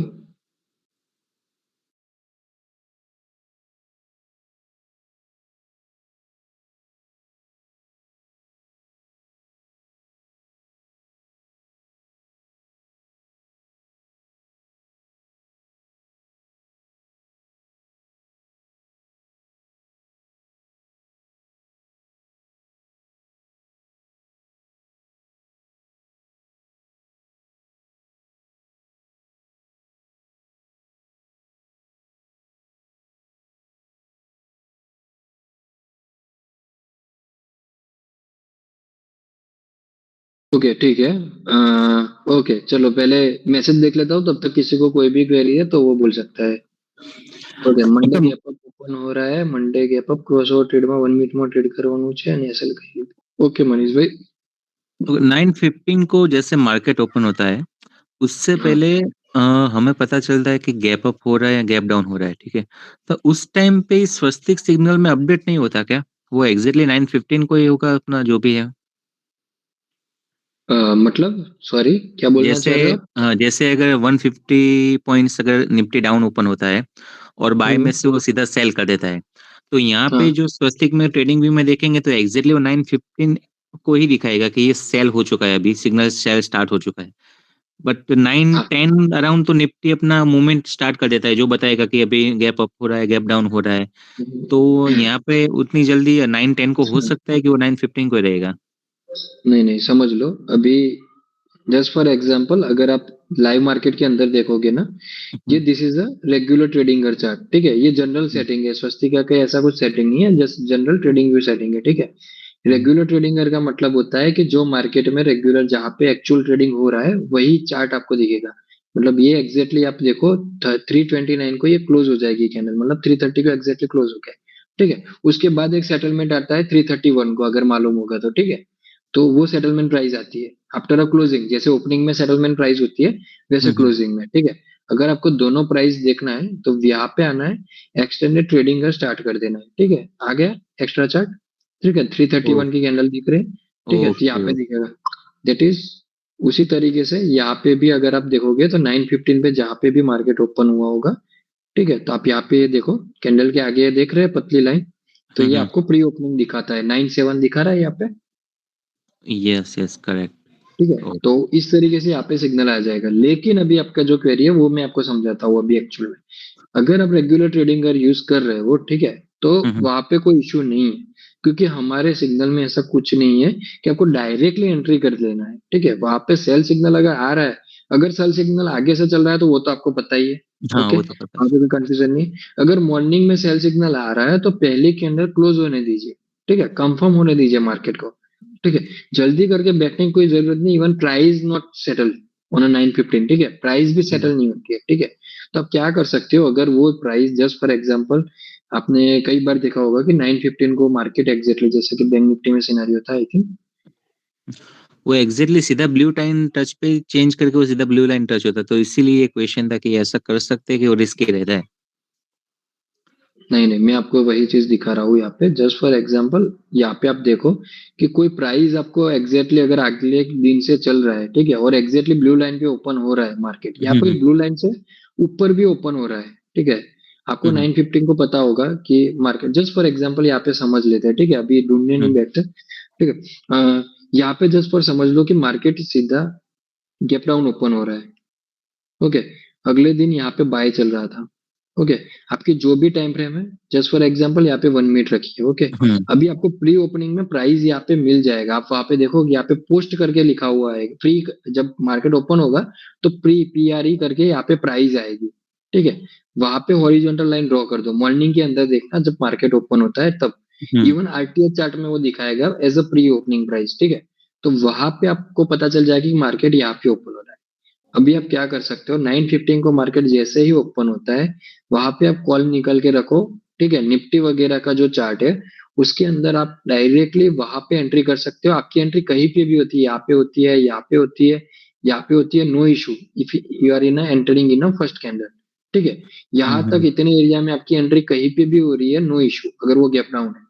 ओके ठीक है। ओके चलो पहले मैसेज देख लेता हूँ, तब तक किसी को कोई भी क्वेरी है तो वो बोल सकता है। ઓકે મંડે मतलब ગેપ અપ ઓપન हो रहा है, મંડે ગેપ અપ ક્રોસ ઓવર ટ્રેડમાં 1 મિનિટમાં ટ્રેડ કરવાનું છે અને એસએલ કરી। ઓકે મનીષભાઈ। तो 9:15 को जैसे मार्केट ओपन होता है, उससे हाँ। पहले हमें पता चलता है कि गैप अप हो रहा है या गैप डाउन हो रहा है, ठीक है? तो उस टाइम पे इस स्वस्तिक सिग्नल में अपडेट नहीं होता क्या? वो एग्जैक्टली 9:15 को ही होगा अपना जो भी है। मतलब सॉरी क्या बोलना जैसे चाह रहे हो आप? जैसे अगर 150 पॉइंट्स अगर निफ्टी डाउन ओपन होता है और बाय में से वो सीधा सेल कर देता है, तो यहाँ पे हाँ। जो स्वस्तिक में ट्रेडिंग व्यू में देखेंगे तो एग्जैक्टली वो 9:15 को ही दिखाएगा कि ये सेल हो चुका है, अभी सिग्नल सेल स्टार्ट हो चुका है। बट 9 हाँ। 10 अराउंड तो निफ्टी अपना मूवमेंट स्टार्ट कर देता है, जो बताएगा कि अभी गैप अप हो रहा है, गैप डाउन हो रहा है। तो यहाँ पे उतनी जल्दी 9 10 को हो सकता है कि वो 9:15 को ही रहेगा। नहीं नहीं समझ लो अभी। जस्ट फॉर एग्जांपल अगर आप लाइव मार्केट के अंदर देखोगे ना, ये hmm, this is a regular trading का चार्ट, ठीक है। ये जनरल हम्म, सेटिंग है, स्वस्तिका का ऐसा कुछ सेटिंग नहीं है, just general trading view setting है, ठीक है। हम्म, रेगुलर ट्रेडिंगर का मतलब होता है कि जो मार्केट में रेगुलर जहाँ पे एक्चुअल ट्रेडिंग हो रहा है वही चार्ट आपको दिखेगा। मतलब ये एग्जैक्टली आप देखो 329 को ये क्लोज हो जाएगी कैंडल, मतलब 330 को एग्जैक्टली क्लोज हो गया, ठीक है। उसके बाद एक सेटलमेंट आता है 331 को, अगर मालूम होगा तो, ठीक है। तो वो सेटलमेंट प्राइस आती है आफ्टर अ क्लोजिंग, जैसे ओपनिंग में सेटलमेंट प्राइस होती है वैसे हम्म, क्लोजिंग में, ठीक है। अगर आपको दोनों प्राइस देखना है तो यहाँ पे आना है, एक्सटेंडेड ट्रेडिंग का स्टार्ट कर देना है, ठीक है। आ गया एक्स्ट्रा चार्ट, ठीक है। थ्री थर्टी ओ, वन की कैंडल दिख रही है, ठीक है, तो यहाँ ओके पे ओके। दिखेगा। दैट इज उसी तरीके से यहाँ पे भी अगर आप देखोगे तो 9:15 पे जहाँ पे भी मार्केट ओपन हुआ होगा, ठीक है, तो आप यहाँ पे देखो कैंडल के आगे देख रहे हैं पतली लाइन, तो ये हम्म, आपको प्री ओपनिंग दिखाता है, 9-7 दिखा रहा है यहाँ पे, यस यस करेक्ट। ठीक है। तो इस तरीके से यहाँ पे सिग्नल आ जाएगा। लेकिन अभी आपका जो क्वेरी है वो मैं आपको समझाता हूँ अभी एक्चुअल में। अगर आप रेगुलर ट्रेडिंग का यूज कर रहे हो, ठीक है, तो वहां पे कोई इश्यू नहीं है, क्योंकि हमारे सिग्नल में ऐसा कुछ नहीं है कि आपको डायरेक्टली एंट्री कर लेना है, ठीक है। वहां पे सेल सिग्नल अगर आ रहा है, अगर सेल सिग्नल आगे से चल रहा है तो वो तो आपको पता ही है। हाँ ओके, वो तो पता वहां पे कोई कंफ्यूजन नहीं। अगर मॉर्निंग में सेल सिग्नल आ रहा है तो पहले के अंदर क्लोज होने दीजिए, ठीक है, कंफर्म होने दीजिए मार्केट को, ठीक है। जल्दी करके बैठने की कोई जरूरत नहीं, even price not settle on 9:15, ठीक है, प्राइस भी है। सेटल नहीं होती है, ठीक है। तो आप क्या कर सकते हो, अगर वो प्राइस जस्ट फॉर एग्जांपल आपने कई बार देखा होगा कि 9:15 को मार्केट एग्जैक्टली जैसे कि बैंक निफ्टी में सिनेरियो था आई थिंक। वो एग्जैक्टली सीधा ब्लू लाइन टच पे चेंज करके वो सीधा ब्लू लाइन टच होता है, तो इसीलिए ये क्वेश्चन था कि ऐसा कर सकते हैं कि वो रिस्की रहता है। नहीं नहीं मैं आपको वही चीज दिखा रहा हूँ यहाँ पे, जस्ट फॉर एग्जांपल यहाँ पे आप देखो कि कोई प्राइस आपको एग्जैक्टली अगर अगले दिन से चल रहा है, ठीक है, और एग्जैक्टली ब्लू लाइन पे ओपन हो रहा है मार्केट, यहाँ पे हम्म, ब्लू लाइन से ऊपर भी ओपन हो रहा है, ठीक है। आपको हम्म, 9:15 को पता होगा कि मार्केट जस्ट फॉर एग्जांपल यहाँ पे समझ लेते हैं, ठीक है, अभी ढूंढने नहीं हम्म, बैठते, ठीक है। यहाँ पे जस्ट फॉर समझ लो कि मार्केट सीधा गैप डाउन ओपन हो रहा है, ओके। अगले दिन यहाँ पे बाय चल रहा था, ओके। आपकी जो भी टाइम फ्रेम है, जस्ट फॉर एग्जांपल यहाँ पे 1 मिनट रखिए, ओके। हम्म, अभी आपको प्री ओपनिंग में प्राइस यहाँ पे मिल जाएगा, आप वहां पे देखोगे यहाँ पे पोस्ट करके लिखा हुआ है प्री, जब मार्केट ओपन होगा तो प्री PRE करके यहाँ पे प्राइस आएगी, ठीक है। वहां पे हॉरिजॉन्टल लाइन ड्रॉ कर दो, मॉर्निंग के अंदर देखना जब मार्केट ओपन होता है तब। हम्म, इवन RTH चार्ट में वो दिखाएगा as a pre opening price, ठीक है। तो वहां पे आपको पता चल जाएगा कि मार्केट यहाँ पे ओपन हो रहा है। अभी आप क्या कर सकते हो, 9:15 को मार्केट जैसे ही ओपन होता है वहां पे आप कॉल निकल के रखो, ठीक है। निफ्टी वगैरह का जो चार्ट है उसके अंदर आप डायरेक्टली वहां पे एंट्री कर सकते हो। आपकी एंट्री कहीं पे भी होती है, यहाँ पे होती है, यहाँ पे होती है, यहाँ पे होती है, no issue if you are in entering in first candle, ठीक है। यहाँ तक हम्म, इतने एरिया में आपकी एंट्री कहीं पे भी हो रही है, नो इशू, अगर वो गैप डाउन है,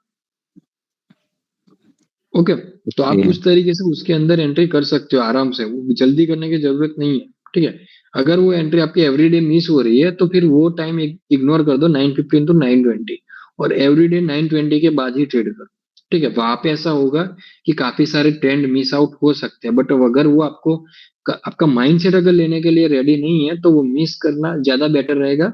ओके। तो आप ओके, उस तरीके से उसके अंदर एंट्री कर सकते हो आराम से, वो जल्दी करने की जरूरत नहीं है, ठीक है। अगर वो एंट्री आपकी एवरीडे मिस हो रही है तो फिर वो टाइम इग्नोर कर दो, 9:15 टू 9:20, और एवरीडे 9:20 के बाद ही ट्रेड करो, ठीक है। वहां पे ऐसा होगा कि काफी सारे ट्रेंड मिस आउट हो सकते हैं, बट अगर वो आपको आपका माइंड सेट अगर लेने के लिए रेडी नहीं है तो वो मिस करना ज्यादा बेटर रहेगा,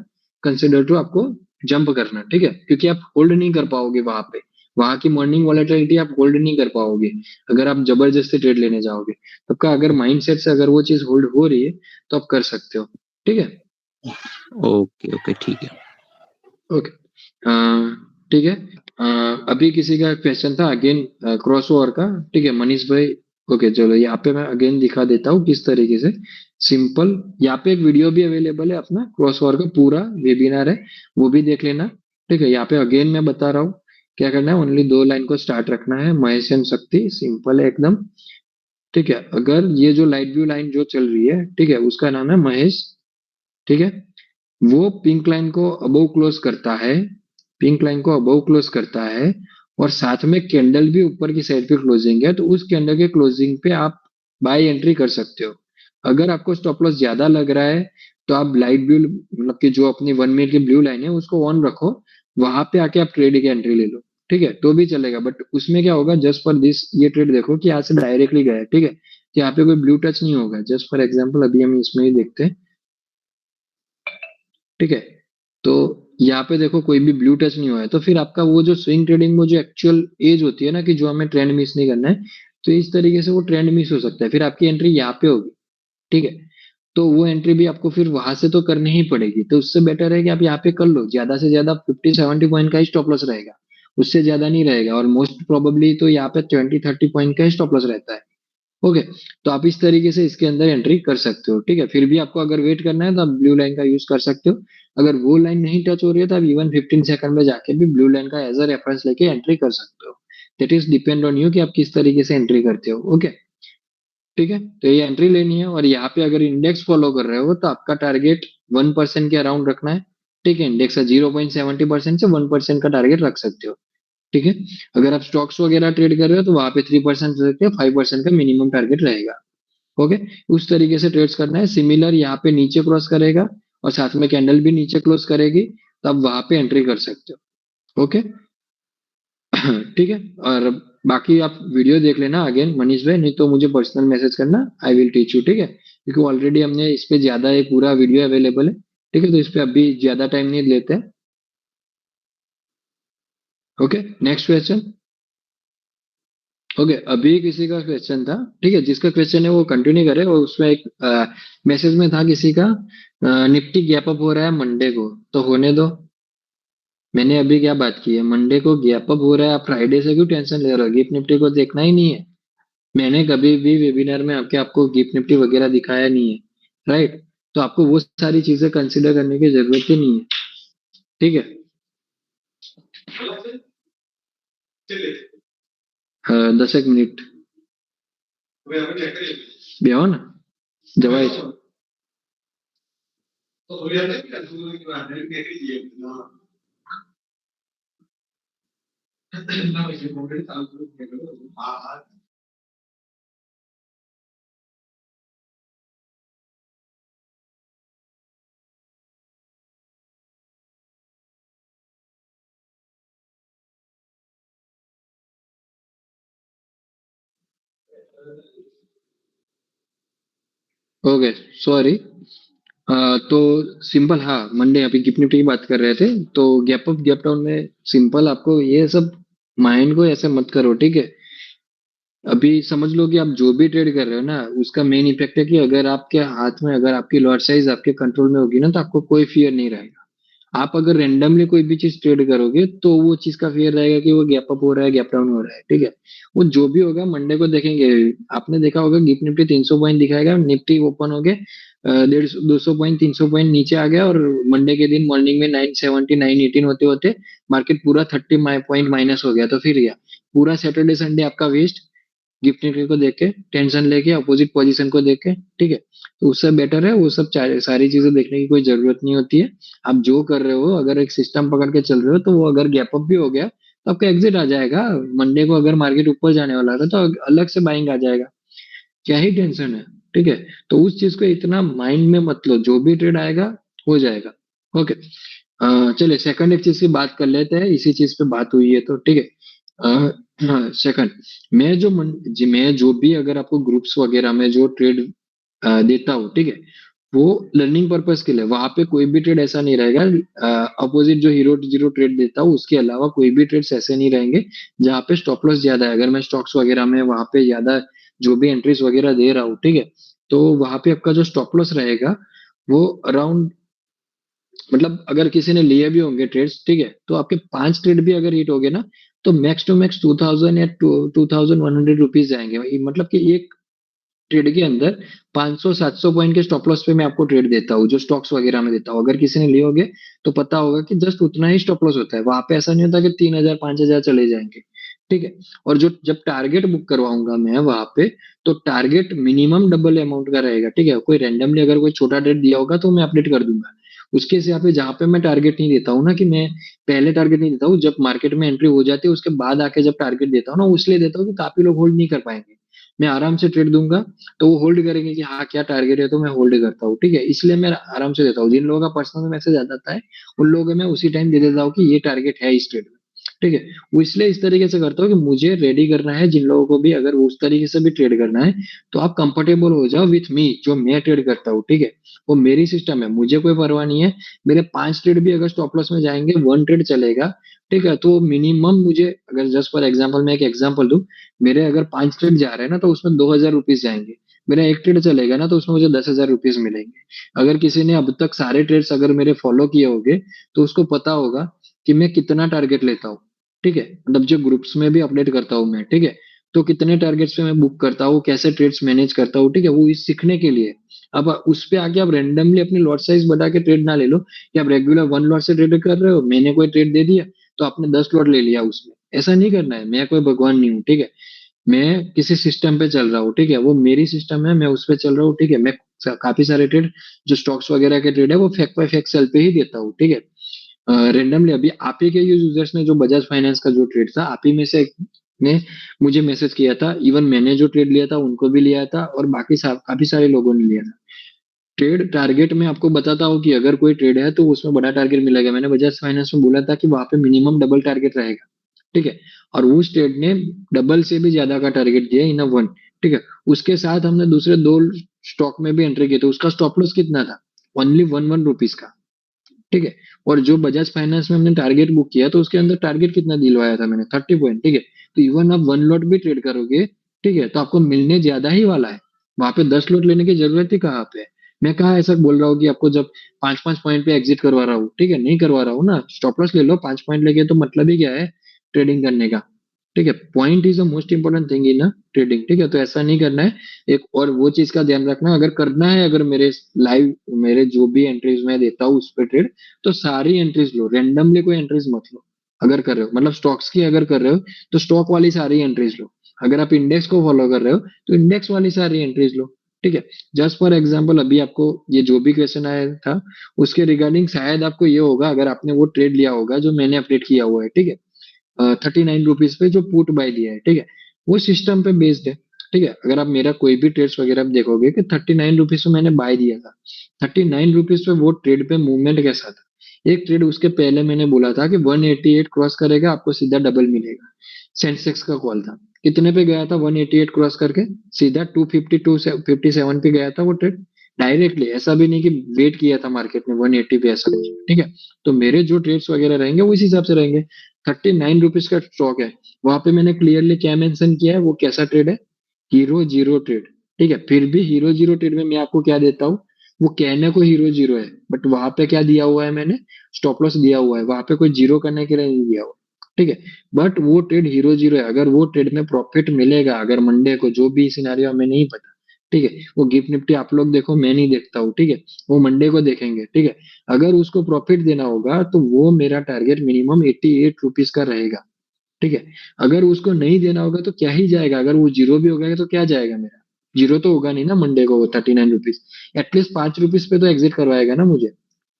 कंसिडर टू आपको जंप करना, ठीक है, क्योंकि आप होल्ड नहीं कर पाओगे वहां पे। वहां की मॉर्निंग वॉलेटिलिटी आप होल्ड नहीं कर पाओगे अगर आप जबरदस्ती ट्रेड लेने जाओगे। आपका अगर माइंडसेट से अगर वो चीज होल्ड हो रही है तो आप कर सकते हो, ठीक है। ओके ओके ठीक है। ओके, ठीक है। अभी किसी का क्वेश्चन था अगेन क्रॉस ओवर का, ठीक है, मनीष भाई ओके चलो यहाँ पे मैं अगेन दिखा देता हूँ किस तरीके से सिंपल। यहाँ पे एक वीडियो भी अवेलेबल है अपना क्रॉसओवर का पूरा वेबिनार है, वो भी देख लेना। ठीक है, यहाँ पे अगेन मैं बता रहा हूँ क्या करना है। ओनली 2 लाइन को स्टार्ट रखना है, महेश एंड शक्ति, सिंपल है एकदम। ठीक है, अगर ये जो लाइट ब्लू लाइन जो चल रही है, ठीक है, उसका नाम है महेश। ठीक है, वो पिंक लाइन को अबव क्लोज करता है, पिंक लाइन को अबव क्लोज करता है, और साथ में कैंडल भी ऊपर की साइड पे क्लोजिंग है, तो उस कैंडल के क्लोजिंग पे आप बाय एंट्री कर सकते हो। अगर आपको स्टॉप लॉस ज्यादा लग रहा है तो आप लाइट ब्लू मतलब कि जो अपनी 1 मिनट की ब्लू लाइन है उसको ऑन रखो, वहां पे आके आप ट्रेड की एंट्री ले लो। ठीक है, तो भी चलेगा, बट उसमें क्या होगा, जस्ट फॉर दिस ये ट्रेड देखो कि यहाँ से डायरेक्टली गया है। ठीक है, तो यहाँ पे कोई ब्लू टच नहीं होगा। जस्ट फॉर एग्जाम्पल अभी हम इसमें ही देखते हैं। ठीक है, तो यहाँ पे देखो कोई भी ब्लू टच नहीं हुआ है, तो फिर आपका वो जो स्विंग ट्रेडिंग में जो एक्चुअल एज होती है ना कि जो हमें ट्रेंड मिस नहीं करना है, तो इस तरीके से वो ट्रेंड मिस हो सकता है, फिर आपकी एंट्री यहाँ पे होगी। ठीक है, तो वो एंट्री भी आपको फिर वहां से तो करनी ही पड़ेगी, तो उससे बेटर है कि आप यहाँ पे कर लो। ज्यादा से ज्यादा 50-70 पॉइंट का ही स्टॉप लॉस रहेगा, उससे ज्यादा नहीं रहेगा, और मोस्ट प्रोबेबली तो यहाँ पे 20-30 पॉइंट का ही स्टॉप लॉस रहता है। ओके, तो आप इस तरीके से इसके अंदर एंट्री कर सकते हो। ठीक है, फिर भी आपको अगर वेट करना है तो आप ब्लू लाइन का यूज कर सकते हो। अगर वो लाइन नहीं टच हो रही है तो आप इवन 15 सेकंड में जाके भी ब्लू लाइन का एज अ रेफरेंस लेके एंट्री कर सकते हो। That is depend on you कि आप किस तरीके से एंट्री करते हो। ओके, ठीक है, तो ये एंट्री लेनी है, और यहाँ पे अगर इंडेक्स फॉलो कर रहे हो तो आपका टारगेट 1% के अराउंड रखना है। ठीक है, इंडेक्स का 0.70% से 1% का टारगेट रख सकते हो। ठीक है, अगर आप स्टॉक्स वगैरह ट्रेड कर रहे हो तो वहां पे 3% से 5% का मिनिमम टारगेट रहेगा। ओके, उस तरीके से ट्रेड्स करना है। सिमिलर यहाँ पे नीचे क्रॉस करेगा और साथ में कैंडल भी नीचे क्लोज करेगी, तो आप वहां पे एंट्री कर सकते हो। ओके, ठीक है, और बाकी आप वीडियो देख लेना अगेन मनीष भाई, नहीं तो मुझे पर्सनल मैसेज करना, आई विल टीच यू। ठीक है, क्योंकि ऑलरेडी हमने इस पे ज्यादा एक पूरा वीडियो अवेलेबल है। ठीक है, तो इस पे अभी ज्यादा टाइम नहीं लेते हैं। Okay, next question. ओके, अभी किसी का क्वेश्चन था, ठीक है, जिसका क्वेश्चन है वो कंटिन्यू करे, और उसमें एक मैसेज में था किसी का, निफ्टी गैप अप हो रहा है मंडे को, तो होने दो। मैंने अभी क्या बात की है, मंडे को गैप अप हो रहा है, आप फ्राइडे से क्यों टेंशन ले रहे हो? गिफ्ट निफ्टी को देखना ही नहीं है। मैंने कभी भी वेबिनार में आपके आपको गिफ्ट निफ्टी वगैरह दिखाया नहीं है, राइट? तो आपको वो सारी चीजें कंसिडर करने की जरूरत ही नहीं है। ठीक है, 10 एक मिनिट बेहो ना, जवाई छो। Okay, sorry. तो सिंपल, हाँ, मंडे अभी गिफ्ट निफ्टी की बात कर रहे थे, तो गैप अप गैप डाउन में सिंपल आपको ये सब माइंड को ऐसे मत करो। ठीक है, अभी समझ लो कि आप जो भी ट्रेड कर रहे हो ना, उसका मेन इफेक्ट है कि अगर आपके हाथ में, अगर आपकी लॉट साइज आपके कंट्रोल में होगी ना, तो आपको कोई फियर नहीं रहेगा। आप अगर रेंडमली कोई भी चीज ट्रेड करोगे तो वो चीज का फियर रहेगा कि वो गैप अप हो रहा है, गैप डाउन हो रहा है। ठीक है, वो जो भी होगा मंडे को देखेंगे। आपने देखा होगा गिफ्ट निफ्टी 300 पॉइंट दिखाएगा, निफ्टी ओपन हो गए 150 200 पॉइंट 300 पॉइंट नीचे आ गया, और मंडे के दिन मॉर्निंग में 970 918 होते होते मार्केट पूरा 30 पॉइंट माइनस हो गया, तो फिर गया पूरा सैटरडे संडे आपका वेस्ट। गिफ्ट निफ्टी को देख के टेंशन लेके अपोजिट पोजीशन को देख के। ठीक है, तो उससे बेटर है वो सब सारी चीजें देखने की कोई जरूरत नहीं होती है। आप जो कर रहे हो, अगर एक सिस्टम पकड़ के चल रहे हो, तो वो अगर गैप अप भी हो गया तो आपका एग्जिट आ जाएगा। मंडे को अगर मार्केट ऊपर जाने वाला था तो अलग से बाइंग आ जाएगा, क्या ही टेंशन है। ठीक है, तो उस चीज को इतना माइंड में मत लो, जो भी ट्रेड आएगा हो जाएगा। ओके, चलिए सेकंड एक चीज की बात कर लेते हैं, इसी चीज पे बात हुई है तो। ठीक है, हाँ, सेकंड, मैं जो भी अगर आपको ग्रुप्स वगैरह में जो ट्रेड देता हूँ, ठीक है, वो लर्निंग पर्पस के लिए, वहां पे कोई भी ट्रेड ऐसा नहीं रहेगा। अपोजिट जो हीरो जीरो ट्रेड देता हूँ उसके अलावा कोई भी ट्रेड्स ऐसे नहीं रहेंगे जहाँ पे स्टॉप लॉस ज्यादा है। अगर मैं स्टॉक्स वगैरह में वहां पे ज्यादा जो भी एंट्रीज वगैरह दे रहा हूँ, ठीक है, तो वहां पे आपका जो स्टॉप लॉस रहेगा वो अराउंड, मतलब अगर किसी ने लिए भी होंगे ट्रेड्स, ठीक है, तो आपके 5 ट्रेड भी अगर हिट हो गए ना, तो मैक्स टू मैक्स 2000 या 2100 रुपीज जाएंगे, मतलब कि एक ट्रेड के अंदर 500-700 पॉइंट के स्टॉप लॉस पे मैं आपको ट्रेड देता हूँ, जो स्टॉक्स वगैरह में देता हूँ। अगर किसी ने लिए होगे तो पता होगा कि जस्ट उतना ही स्टॉप लॉस होता है, वहां पे ऐसा नहीं होता कि 3000 5000 चले जाएंगे। ठीक है। और जो जब टारगेट बुक करवाऊंगा मैं वहां पे, तो टारगेट मिनिमम डबल अमाउंट का रहेगा। ठीक है। कोई रैंडमली अगर कोई छोटा ट्रेड दिया होगा तो मैं अपडेट कर दूंगा। उसके हिसाब से जहां पे मैं टारगेट नहीं देता हूँ ना, कि मैं पहले टारगेट नहीं देता हूँ, जब मार्केट में एंट्री हो जाती है उसके बाद आके जब टारगेट देता हूँ ना, इसलिए देता हूँ कि काफी लोग होल्ड नहीं कर पाएंगे। मैं आराम से ट्रेड दूंगा तो वो होल्ड करेंगे कि हाँ क्या टारगेट है, तो मैं होल्ड करता हूँ। ठीक है। इसलिए मैं आराम से देता हूँ। जिन लोगों का पर्सनल मैसेज आ जाता है उन लोगों को मैं उसी टाइम दे देता हूँ कि ये टारगेट है इस ट्रेड में। ठीक है। वो इसलिए इस तरीके से करता हूँ कि मुझे रेडी करना है जिन लोगों को भी, अगर वो उस तरीके से भी ट्रेड करना है तो आप कंफर्टेबल हो जाओ विथ मी, जो मैं ट्रेड करता हूँ। ठीक है। वो मेरी सिस्टम है, मुझे कोई परवाह नहीं है। मेरे 5 ट्रेड भी अगर स्टॉप लॉस में जाएंगे, 1 ट्रेड चलेगा। ठीक है। तो मिनिमम मुझे, अगर जस्ट फॉर एग्जाम्पल मैं एक एग्जाम्पल दूं, मेरे अगर 5 ट्रेड जा रहे हैं ना तो उसमें 2000 रुपीज जाएंगे। मेरा एक ट्रेड चलेगा ना तो उसमें मुझे 10,000 रुपीज मिलेंगे। अगर किसी ने अब तक सारे ट्रेड्स अगर मेरे फॉलो किए होंगे तो उसको पता होगा कि मैं कितना टारगेट लेता हूँ। ठीक है। मतलब जो ग्रुप्स में भी अपडेट करता हूँ मैं। ठीक है। तो कितने टारगेट्स पे मैं बुक करता हूँ, कैसे ट्रेड्स मैनेज करता हूँ। ठीक है। वो इस सीखने के लिए। अब उस पे आके आप रेंडमली अपनी लॉट साइज बढ़ा के ट्रेड ना ले लो कि आप रेगुलर 1 लॉट से ट्रेड कर रहे हो, मैंने कोई ट्रेड दे दिया तो आपने 10 लॉट ले लिया उसमें। ऐसा नहीं करना है, मैं कोई भगवान नहीं हूँ। ठीक है। मैं किसी सिस्टम पे चल रहा हूँ। ठीक है। वो मेरी सिस्टम है, मैं उस पे चल रहा हूँ। ठीक है। मैं काफी सारे ट्रेड, जो स्टॉक्स वगैरह के ट्रेड है, वो फेक बाय फेक सेल पे ही देता हूँ। ठीक है। रेंडमली अभी आप ही के यूजर्स ने, जो बजाज फाइनेंस का जो ट्रेड था, आप ही में से एक ने मुझे मैसेज किया था। इवन मैंने जो ट्रेड लिया था उनको भी लिया था, और बाकी काफी सारे लोगों ने लिया था। ट्रेड टारगेट में आपको बताता हूँ कि अगर कोई ट्रेड है तो उसमें बड़ा टारगेट मिलेगा। मैंने बजाज फाइनेंस में बोला था कि वहां पे मिनिमम डबल टारगेट रहेगा। ठीक है। और उस ट्रेड ने डबल से भी ज्यादा का टारगेट दिया इन अ वन। ठीक है। उसके साथ हमने दूसरे 2 स्टॉक में भी एंट्री की, तो उसका स्टॉप लॉस कितना था? ओनली 1 रुपीज का। ठीक है। और जो बजाज फाइनेंस में हमने टारगेट बुक किया तो उसके अंदर टारगेट कितना दिलवाया था मैंने? 30 पॉइंट। ठीक है। तो इवन आप 1 लॉट भी ट्रेड करोगे, ठीक है, तो आपको मिलने ज्यादा ही वाला है। वहां पे 10 लॉट लेने की जरूरत ही कहाँ पे है? मैं कहा ऐसा बोल रहा हूँ कि आपको जब 5-5 पॉइंट पे एग्जिट करवा रहा हूँ। ठीक है। नहीं करवा रहा हूँ ना, स्टॉप लॉस ले लो 5 पॉइंट लेके, तो मतलब ही क्या है ट्रेडिंग करने का? ठीक है। Point is the most important thing in trading. ठीक है। तो ऐसा नहीं करना है। एक और वो चीज का ध्यान रखना, अगर करना है, अगर मेरे लाइव, मेरे जो भी एंट्रीज मैं देता हूँ उस पर ट्रेड, तो सारी एंट्रीज लो, रेंडमली कोई एंट्रीज मत लो। अगर कर रहे हो, मतलब स्टॉक्स की अगर कर रहे हो, तो स्टॉक वाली सारी एंट्रीज लो। अगर आप इंडेक्स को फॉलो कर रहे हो तो इंडेक्स वाली सारी एंट्रीज लो। ठीक है। जस्ट फॉर एग्जाम्पल अभी आपको ये जो भी क्वेश्चन आया था उसके रिगार्डिंग शायद आपको ये होगा, अगर आपने वो ट्रेड लिया होगा जो मैंने अपडेट किया हुआ है। ठीक है। 39 रुपीज पे जो पुट बाय दिया है। ठीक है। वो सिस्टम पे बेस्ड है। ठीक है। अगर आप मेरा कोई भी ट्रेड्स वगैरह आप देखोगे कि 39 रुपीज पे मैंने बाय दिया था, 39 रुपीज पे वो ट्रेड पे मूवमेंट कैसा था? एक ट्रेड उसके पहले मैंने बोला था कि 188 क्रॉस करेगा आपको सीधा डबल मिलेगा। सेंसेक्स का कॉल था। कितने पे गया था? 188 क्रॉस करके सीधा 252 से 57 पे गया था वो ट्रेड डायरेक्टली। ऐसा भी नहीं कि वेट किया था मार्केट ने 180 पे, ऐसा कुछ। ठीक है। तो मेरे जो ट्रेड्स वगैरह रहेंगे वो इस हिसाब से रहेंगे। 39 रुपीज का स्टॉक है, वहां पे मैंने क्लियरली क्या मेंशन किया है, वो कैसा ट्रेड है? Hero zero trade. ठीक है। फिर भी हीरो जीरो ट्रेड में मैं आपको क्या देता हूँ, वो कहने को हीरो जीरो है, बट वहां पे क्या दिया हुआ है मैंने? स्टॉप लॉस दिया हुआ है, वहां पे कोई जीरो करने के लिए नहीं दिया हुआ। ठीक है। बट वो ट्रेड हीरो जीरो है। अगर वो ट्रेड में प्रॉफिट मिलेगा, अगर मंडे को, जो भी सिनेरियो हमें नहीं पता। ठीक है। वो गिफ्ट निफ्टी आप लोग देखो, मैं नहीं देखता हूँ। ठीक है। वो मंडे को देखेंगे। ठीक है। अगर उसको प्रॉफिट देना होगा तो वो मेरा टारगेट मिनिमम 88 रुपीज का रहेगा। ठीक है। अगर उसको नहीं देना होगा तो क्या ही जाएगा? अगर वो जीरो भी हो गया तो क्या जाएगा मेरा? जीरो तो होगा नहीं ना मंडे को वो 39 रुपीज। एटलीस्ट 5 रुपीज पे तो एग्जिट करवाएगा ना मुझे।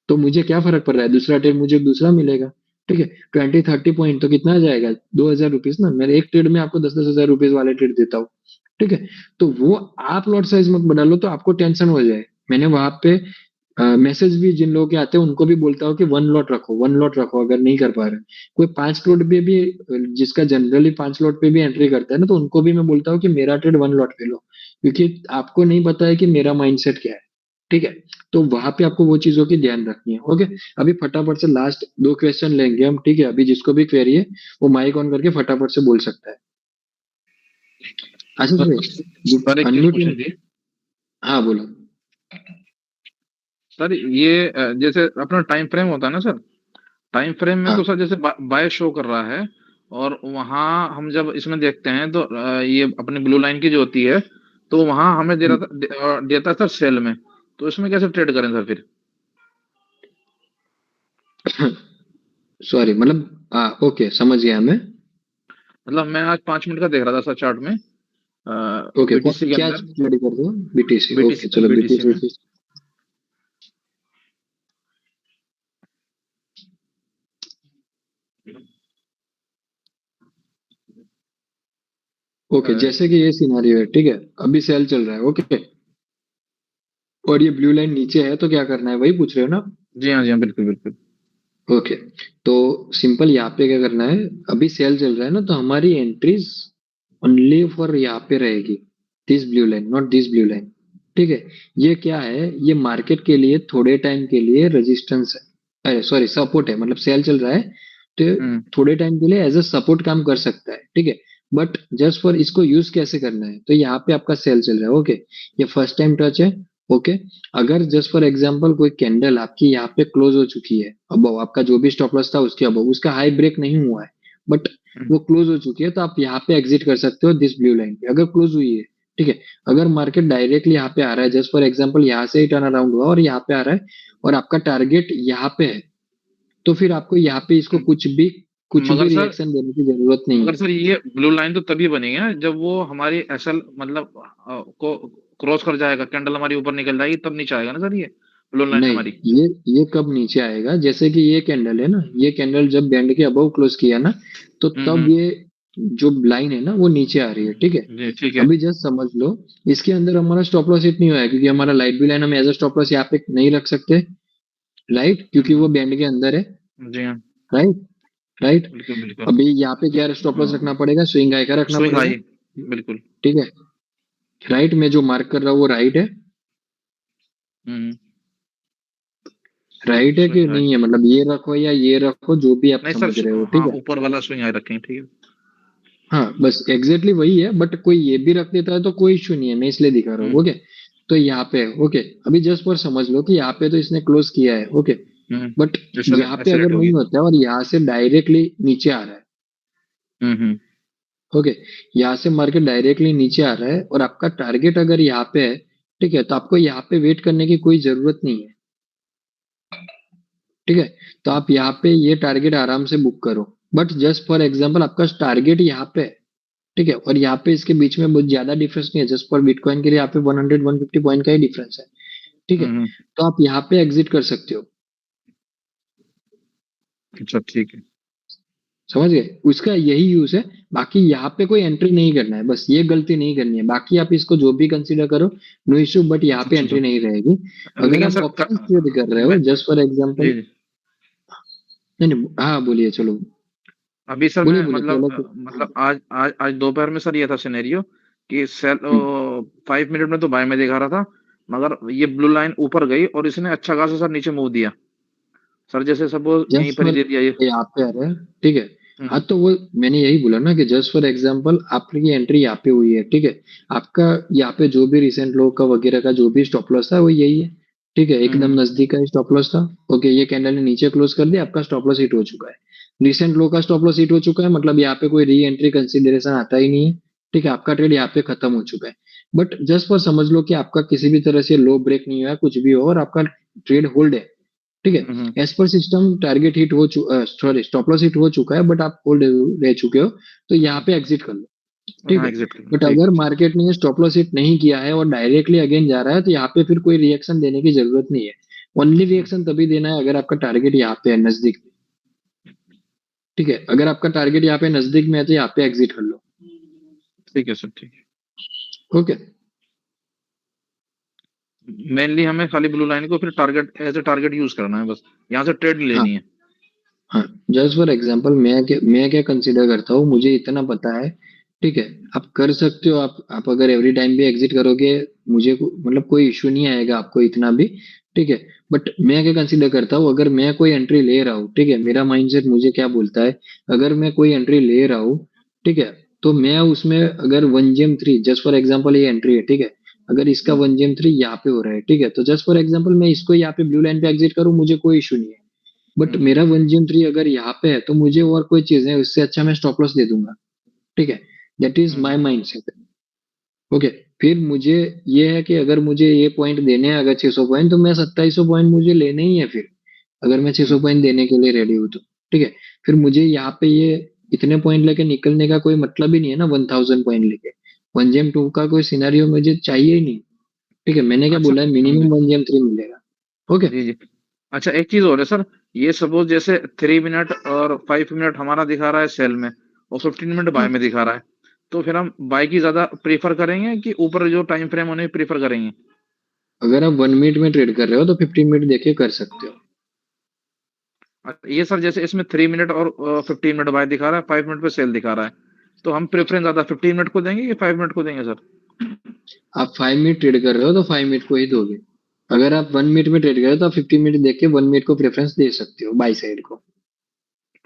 तो मुझे क्या फर्क पड़ रहा है? दूसरा ट्रेड मुझे दूसरा मिलेगा। ठीक है। 20-30 पॉइंट तो कितना जाएगा? 2,000 रुपीज ना। मेरे एक ट्रेड में आपको 10-10 हजार रुपीज वाले ट्रेड देता हूँ। ठीक है। तो वो आप लॉट साइज मत बढ़ा लो तो आपको टेंशन हो जाए। मैंने वहां पे मैसेज भी जिन लोगों के आते हैं उनको भी बोलता हूँ कि 1 लॉट रखो, 1 लॉट रखो, अगर नहीं कर पा रहे। कोई 5 लॉट पे भी, जिसका जनरली 5 लॉट पे भी एंट्री करता है ना, तो उनको भी मैं बोलता हूँ कि मेरा ट्रेड 1 लॉट पे लो, क्योंकि आपको नहीं पता है कि मेरा माइंडसेट क्या है। ठीक है। तो वहां पे आपको वो चीजों की ध्यान रखनी है। ओके। अभी फटाफट से लास्ट 2 क्वेश्चन लेंगे हम। ठीक है। अभी जिसको भी क्वेरी है वो माइक ऑन करके फटाफट से बोल सकता है। आशीष भाई, सर एक चीज अनम्यूट। पूछनी थी। हाँ बोलो। सर ये जैसे अपना टाइम फ्रेम होता है ना सर, टाइम फ्रेम में तो हाँ सर जैसे बाय शो कर रहा है और वहां हम जब इसमें देखते हैं तो ये अपनी ब्लू लाइन की जो होती है, तो वहां हमें देता था सेल में। तो इसमें कैसे ट्रेड करें सर फिर? सॉरी, मतलब ओके, समझ गया मैं। मतलब मैं आज 5 मिनट का देख रहा था सर चार्ट में, ओके, बीटीसी के क्या अंदर, स्टडी कर रहे हो? बीटीसी, ओके, बीटीसी चलो बीटीसी में। बीटीसी। ओके, जैसे कि ये सिनारियो है, ठीक है, अभी सेल चल रहा है, ओके, और ये ब्लू लाइन नीचे है, तो क्या करना है, वही पूछ रहे हो ना? जी हाँ, जी हाँ, बिल्कुल बिल्कुल। ओके, तो सिंपल यहाँ पे क्या करना है, अभी सेल चल रहा है ना, तो हमारी एंट्रीज ओनली फॉर यहाँ पे रहेगी, this blue line, not this blue line, ठीक है। ये क्या है, ये मार्केट के लिए थोड़े टाइम के लिए रेजिस्टेंस है, अरे सॉरी, सपोर्ट है, मतलब सेल चल रहा है तो हम्म थोड़े टाइम के लिए एज अ सपोर्ट काम कर सकता है, ठीक है। बट जस्ट फॉर इसको यूज कैसे करना है, तो यहाँ पे आपका सेल चल रहा है, ओके, ये फर्स्ट टाइम टच है, ओके। अगर जस्ट फॉर एग्जांपल कोई कैंडल आपकी यहाँ पे क्लोज हो चुकी है, अब आपका जो भी स्टॉप लॉस था उसके अब उसका हाई ब्रेक नहीं हुआ है, बट हम्म वो क्लोज हो चुकी है, तो आप यहाँ पे एग्जिट कर सकते हो दिस ब्लू लाइन पे, अगर क्लोज हुई है, ठीक है। अगर मार्केट डायरेक्टली यहाँ पे आ रहा है, जस्ट फॉर एग्जांपल यहाँ से ही टर्न अराउंड हुआ और यहाँ पे आ रहा है, और आपका टारगेट यहाँ पे है, तो फिर आपको यहाँ पे इसको हम्म। कुछ भी मगर सर रिएक्शन देने की जरूरत नहीं मगर है। सर ये ब्लू लाइन तो तभी बनेगी ना जब वो हमारी एसएल मतलब को क्रॉस कर जाएगा, कैंडल हमारी ऊपर निकल जाएगी, तब नीचे आएगा ना सर ये ब्लू लाइन नहीं, हमारी। ये कब नीचे आएगा, जैसे कि ये कैंडल है ना, ये कैंडल जब बैंड के अबव क्लोज किया ना, तो तब हम्म। ये जो लाइन है ना वो नीचे आ रही है, ठीक है। जी ठीक है। अभी जस्ट समझ लो, इसके अंदर हमारा स्टॉप लॉस हिट नहीं हुआ है, क्योंकि हमारा लाइट भी लाइन हम एज अ स्टॉप लॉस यहाँ पे नहीं रख सकते, राइट, क्योंकि वो हम्म। बैंड के अंदर है, जी हाँ, राइट, राइट। बिल्कुल बिल्कुल। अभी यहाँ पे क्या स्टॉप लॉस रखना पड़ेगा, स्विंग हाई का रखना स्विंग पड़ेगा, हाई, बिल्कुल। ठीक है। राइट में जो मार्क कर रहा हूँ वो राइट है, हम्म। राइट है कि स्विंग हाई। नहीं है, मतलब ये रखो या ये रखो, जो भी आप नहीं सर, समझ रहे हो, ठीक हाँ है। ऊपर वाला स्विंग हाई रखेंगे, ठीक है। हाँ, बस एग्जैक्टली वही है, बट कोई ये भी रख देता है तो कोई इश्यू नहीं है, मैं इसलिए दिखा रहा हूँ, हम्म ओके। तो यहाँ पे, ओके, अभी जस्ट फॉर समझ लो कि यहाँ पे तो इसने क्लोज किया है, ओके, बट जैसे यहाँ पे अगर एक्सीडेंट नहीं होगी। होता है और यहाँ से डायरेक्टली नीचे आ रहा है, हम्म। ओके, यहाँ से मार्केट डायरेक्टली नीचे आ रहा है और आपका टारगेट अगर यहाँ पे है, ठीक है, तो आपको यहाँ पे वेट करने की कोई जरूरत नहीं है, ठीक है। तो आप यहाँ पे ये टारगेट आराम से बुक करो, बट जस्ट फॉर एग्जाम्पल आपका टारगेट यहाँ पे है, ठीक है, और यहाँ पे इसके बीच में बहुत ज्यादा डिफरेंस नहीं है, जस्ट फॉर बिटकॉइन के लिए यहाँ पे 100 150 पॉइंट का ही डिफरेंस है, ठीक है। हम्म। तो आप यहाँ पे एग्जिट कर सकते हो, अच्छा ठीक है। समझ गए, उसका यही यूज है। बाकी यहाँ पे कोई एंट्री नहीं करना है, बस ये गलती नहीं करनी है, बाकी आप इसको जो भी कंसीडर करो, नो इश्यू, बट यहाँ अच्छा पे अच्छा एंट्री अच्छा। नहीं रहेगी। अगर लेकिन आप सर ऑप्शन ट्रेड कर रहे हो, मैं, जस्ट फॉर एग्जाम्पल, जी जी, नहीं नहीं, हाँ बोलिए, चलो अभी सर बोलिए मैं बोलिए मतलब पहले मतलब आज आज दोपहर में सर ये था सिनेरियो कि सेल 5 मिनट में तो बाय में दिखा रहा था, मगर ये ब्लू लाइन ऊपर गई और इसने अच्छा खासा सर नीचे मूव दिया। सर जैसे सपोज यहीं जस्ट पर ही फॉर दे दिया ये। यहाँ पे आ रहा है, ठीक है। हाँ, हम्म तो वो मैंने यही बोला ना कि जस्ट फॉर एग्जांपल आपकी एंट्री यहाँ पे हुई है, ठीक है। आपका यहाँ पे जो भी रिसेंट लो का वगैरह का जो भी स्टॉप लॉस था वो यही है, ठीक है, हम्म एकदम नजदीक का स्टॉप लॉस था, ओके। ये कैंडल ने नीचे क्लोज कर दिया, आपका स्टॉप लॉस हिट हो चुका है, रिसेंट लो का स्टॉप लॉस हिट हो चुका है, मतलब यहाँ पे कोई री एंट्री कंसिडरेशन आता ही नहीं है, ठीक है, आपका ट्रेड यहाँ पे खत्म हो चुका है। बट जस्ट फॉर समझ लो कि आपका किसी भी तरह से लो ब्रेक नहीं हुआ, कुछ भी हो, और आपका ट्रेड होल्ड है, ठीक है। हम्म। As per system target hit हो सॉरी, स्टॉप लॉस हिट हो चुका है, बट आप होल्ड रह चुके हो, तो यहाँ पे एग्जिट कर लो, ठीक हाँ है। एग्जिट करना, बट ठीक अगर है ठीक। मार्केट ने स्टॉप लॉस हिट नहीं किया है और डायरेक्टली अगेन जा रहा है, तो यहाँ पे फिर कोई रिएक्शन देने की जरूरत नहीं है। ओनली रिएक्शन तभी देना है अगर आपका टारगेट यहाँ पे है नजदीक में, ठीक है। अगर आपका टारगेट यहाँ पे नजदीक में है तो यहाँ पे एग्जिट कर लो, ठीक है सर, ठीक है। ओके। मेनली हमें खाली ब्लू लाइन को फिर target as a target use करना है, बस यहाँ से ट्रेड हाँ लेनी है। हाँ, जस्ट फॉर एग्जांपल मैं क्या कंसीडर करता हूँ, मुझे इतना पता है, ठीक है। आप कर सकते हो, आप अगर एवरी टाइम भी एग्जिट करोगे, मतलब कोई इश्यू नहीं आएगा आपको इतना भी, ठीक है। बट मैं क्या कंसीडर करता हूँ, अगर मैं कोई एंट्री ले रहा हूँ, ठीक है, मेरा माइंडसेट मुझे क्या बोलता है, अगर मैं कोई एंट्री ले रहा हूँ, ठीक है, तो मैं उसमें अगर 1 GM 3, जस्ट फॉर एग्जाम्पल ये एंट्री है, ठीक है, अगर इसका 1 GM 3 यहाँ पे हो रहा है, ठीक है, तो जस्ट फॉर एग्जाम्पल मैं इसको यहाँ पे ब्लू लाइन पे एग्जिट करूँ, मुझे कोई इशू नहीं है, बट मेरा 1GM3 अगर यहाँ पे है तो मुझे और कोई चीज है उससे अच्छा मैं स्टॉप लॉस दे दूंगा, ठीक है। That is my mind set. Okay. फिर मुझे ये है कि अगर मुझे ये पॉइंट देने हैं अगर 600 पॉइंट तो मैं 2700 पॉइंट मुझे लेने ही है फिर, अगर मैं 600 पॉइंट देने के लिए रेडी हूँ तो, ठीक है। फिर मुझे यहाँ पे ये इतने पॉइंट लेके निकलने का कोई मतलब ही नहीं है ना 1000 पॉइंट लेके। 1GM2 का कोई सिनेरियो मुझे चाहिए ही नहीं, ठीक है। मैंने क्या अच्छा। बोला है, मिनिमम 1GM3 मिलेगा। ओके। जी जी। अच्छा, एक चीज और है सर, ये सपोज जैसे 3 मिनट और 5 मिनट हमारा दिखा रहा है सेल में और 15 मिनट बाय हाँ, में दिखा रहा है, तो फिर हम बाय की ज्यादा प्रीफर करेंगे कि ऊपर जो टाइम फ्रेम उन्हें प्रीफर करेंगे? अगर आप 1 मिनट में ट्रेड कर रहे हो तो 15 मिनट देखिए कर सकते हो। ये सर जैसे इसमें 3 मिनट और 15 मिनट बाय दिखा रहा है, 5 मिनट पे सेल दिखा रहा है, तो हम प्रेफरेंस ज्यादा 15 मिनट को देंगे कि 5 मिनट को देंगे सर? आप 5 मिनट ट्रेड कर रहे हो तो 5 मिनट को ही दोगे। अगर आप 1 मिनट में ट्रेड कर रहे हो तो आप 15 मिनट देख के 1 मिनट को प्रेफरेंस दे सकते हो बाई साइड को।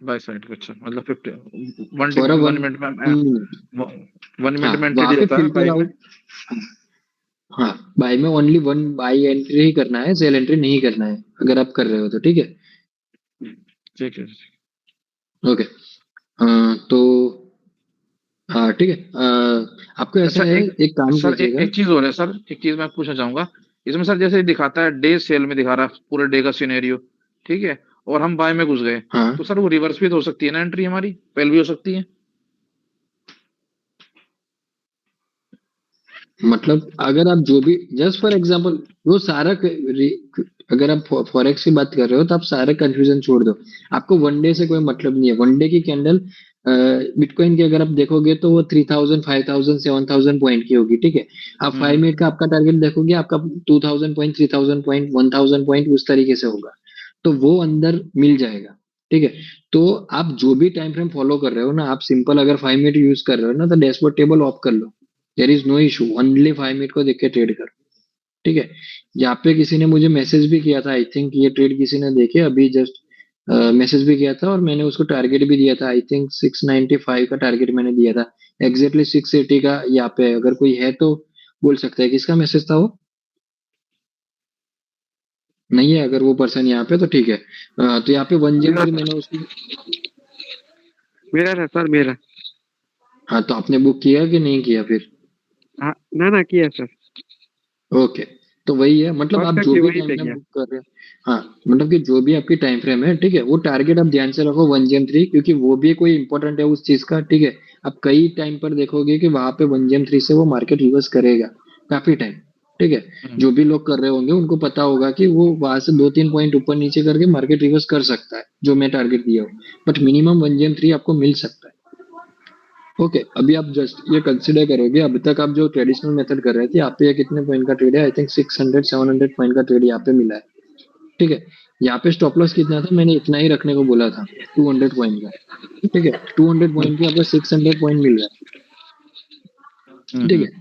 बाय साइड को, अच्छा, मतलब 50 one for a one 1 minute में मिनट। 1 मिनट हाँ, में एंट्री वहां पे देता है, फिल्टर बाय में। आउट। हाँ, बाय में ओनली वन बाई एंट्री ही करना है, सेल एंट्री नहीं करना है अगर आप कर रहे हो तो, ठीक है। ठीक है। ओके। तो हाँ ठीक है। आपको ऐसा अच्छा, है, एक एक काम सर, कीजिएगा। एक चीज और है सर, एक चीज मैं पूछना चाहूंगा। इसमें सर जैसे दिखाता है डे सेल में दिखा रहा है पूरे डे का सिनेरियो, ठीक है, और हम बाय में घुस गए, हाँ, तो सर वो रिवर्स भी तो हो सकती है ना, एंट्री हमारी फेल भी हो सकती है। मतलब अगर आप जो भी जस्ट फॉर एग्जांपल वो सारा अगर आप फॉरेक्स की बात कर रहे हो तो आप सारे कंफ्यूजन छोड़ दो। आपको वनडे से कोई मतलब नहीं है। वनडे की कैंडल बिटकॉइन की अगर आप देखोगे तो वो 3000 5000 7000 पॉइंट की होगी, ठीक है। आप हम्म 5 मिनट का आपका टारगेट देखोगे, आपका 2000 पॉइंट 3000 पॉइंट 1000 पॉइंट उस तरीके से होगा। तो वो अंदर मिल जाएगा, ठीक है। तो आप जो भी टाइम फ्रेम फॉलो कर रहे हो ना, आप सिंपल अगर 5 मिनट यूज कर रहे हो ना तो डैशबोर्ड टेबल ऑफ कर लो। There is no issue, only 5 minute को देख के ट्रेड कर, ठीक है। यहाँ पे किसी ने मुझे मैसेज भी किया था, आई थिंक ये ट्रेड किसी ने देखे अभी जस्ट मैसेज भी किया था और मैंने उसको टारगेट भी दिया था। आई थिंक 695 का टारगेट मैंने दिया था, एग्जैक्टली 680 का यहाँ पे अगर कोई है तो बोल सकता है किसका मैसेज था वो। नहीं है अगर वो पर्सन यहाँ पे तो ठीक है। तो यहाँ पे वन जेम मेरा थ्री था मैंने उसको। मेरा था सर मेरा। हाँ, तो आपने बुक किया कि नहीं किया फिर? हाँ, ना ना किया सर। ओके। तो वही है, मतलब आप परफेक्टली जो भी वहीं टाइम पे फ्रेम गया। बुक कर रहे हो, हाँ मतलब कि जो भी आपकी टाइम फ्रेम है, ठीक है, वो टारगेट आप ध्यान से रखो 1GM3, क्योंकि वो भी कोई इंपॉर्टेंट है उस चीज का, ठीक है। आप कई टाइम पर देखोगे कि वहां पे 1GM3 से वो मार्केट रिवर्स करेगा काफी टाइम, ठीक है। हम्म जो भी लोग कर रहे होंगे उनको पता होगा कि वो वहां से 2-3 पॉइंट ऊपर नीचे करके मार्केट रिवर्स कर सकता है जो मैं टारगेट दिया हूँ। बट मिनिमम 1GM3 आपको मिल सकता है। ओके, अभी आप जस्ट ये कंसिडर करोगे, अभी तक आप जो ट्रेडिशनल मेथड कर रहे थे, यहाँ पे ये कितने पॉइंट का ट्रेड है? आई थिंक 600-700 पॉइंट का ट्रेड यहाँ पे मिला है, ठीक है। यहाँ पे स्टॉप लॉस कितना था? मैंने इतना ही रखने को बोला था, 200 पॉइंट का, ठीक है। 200 पॉइंट की आपको 600 पॉइंट मिल रहा है, ठीक हम्म। है।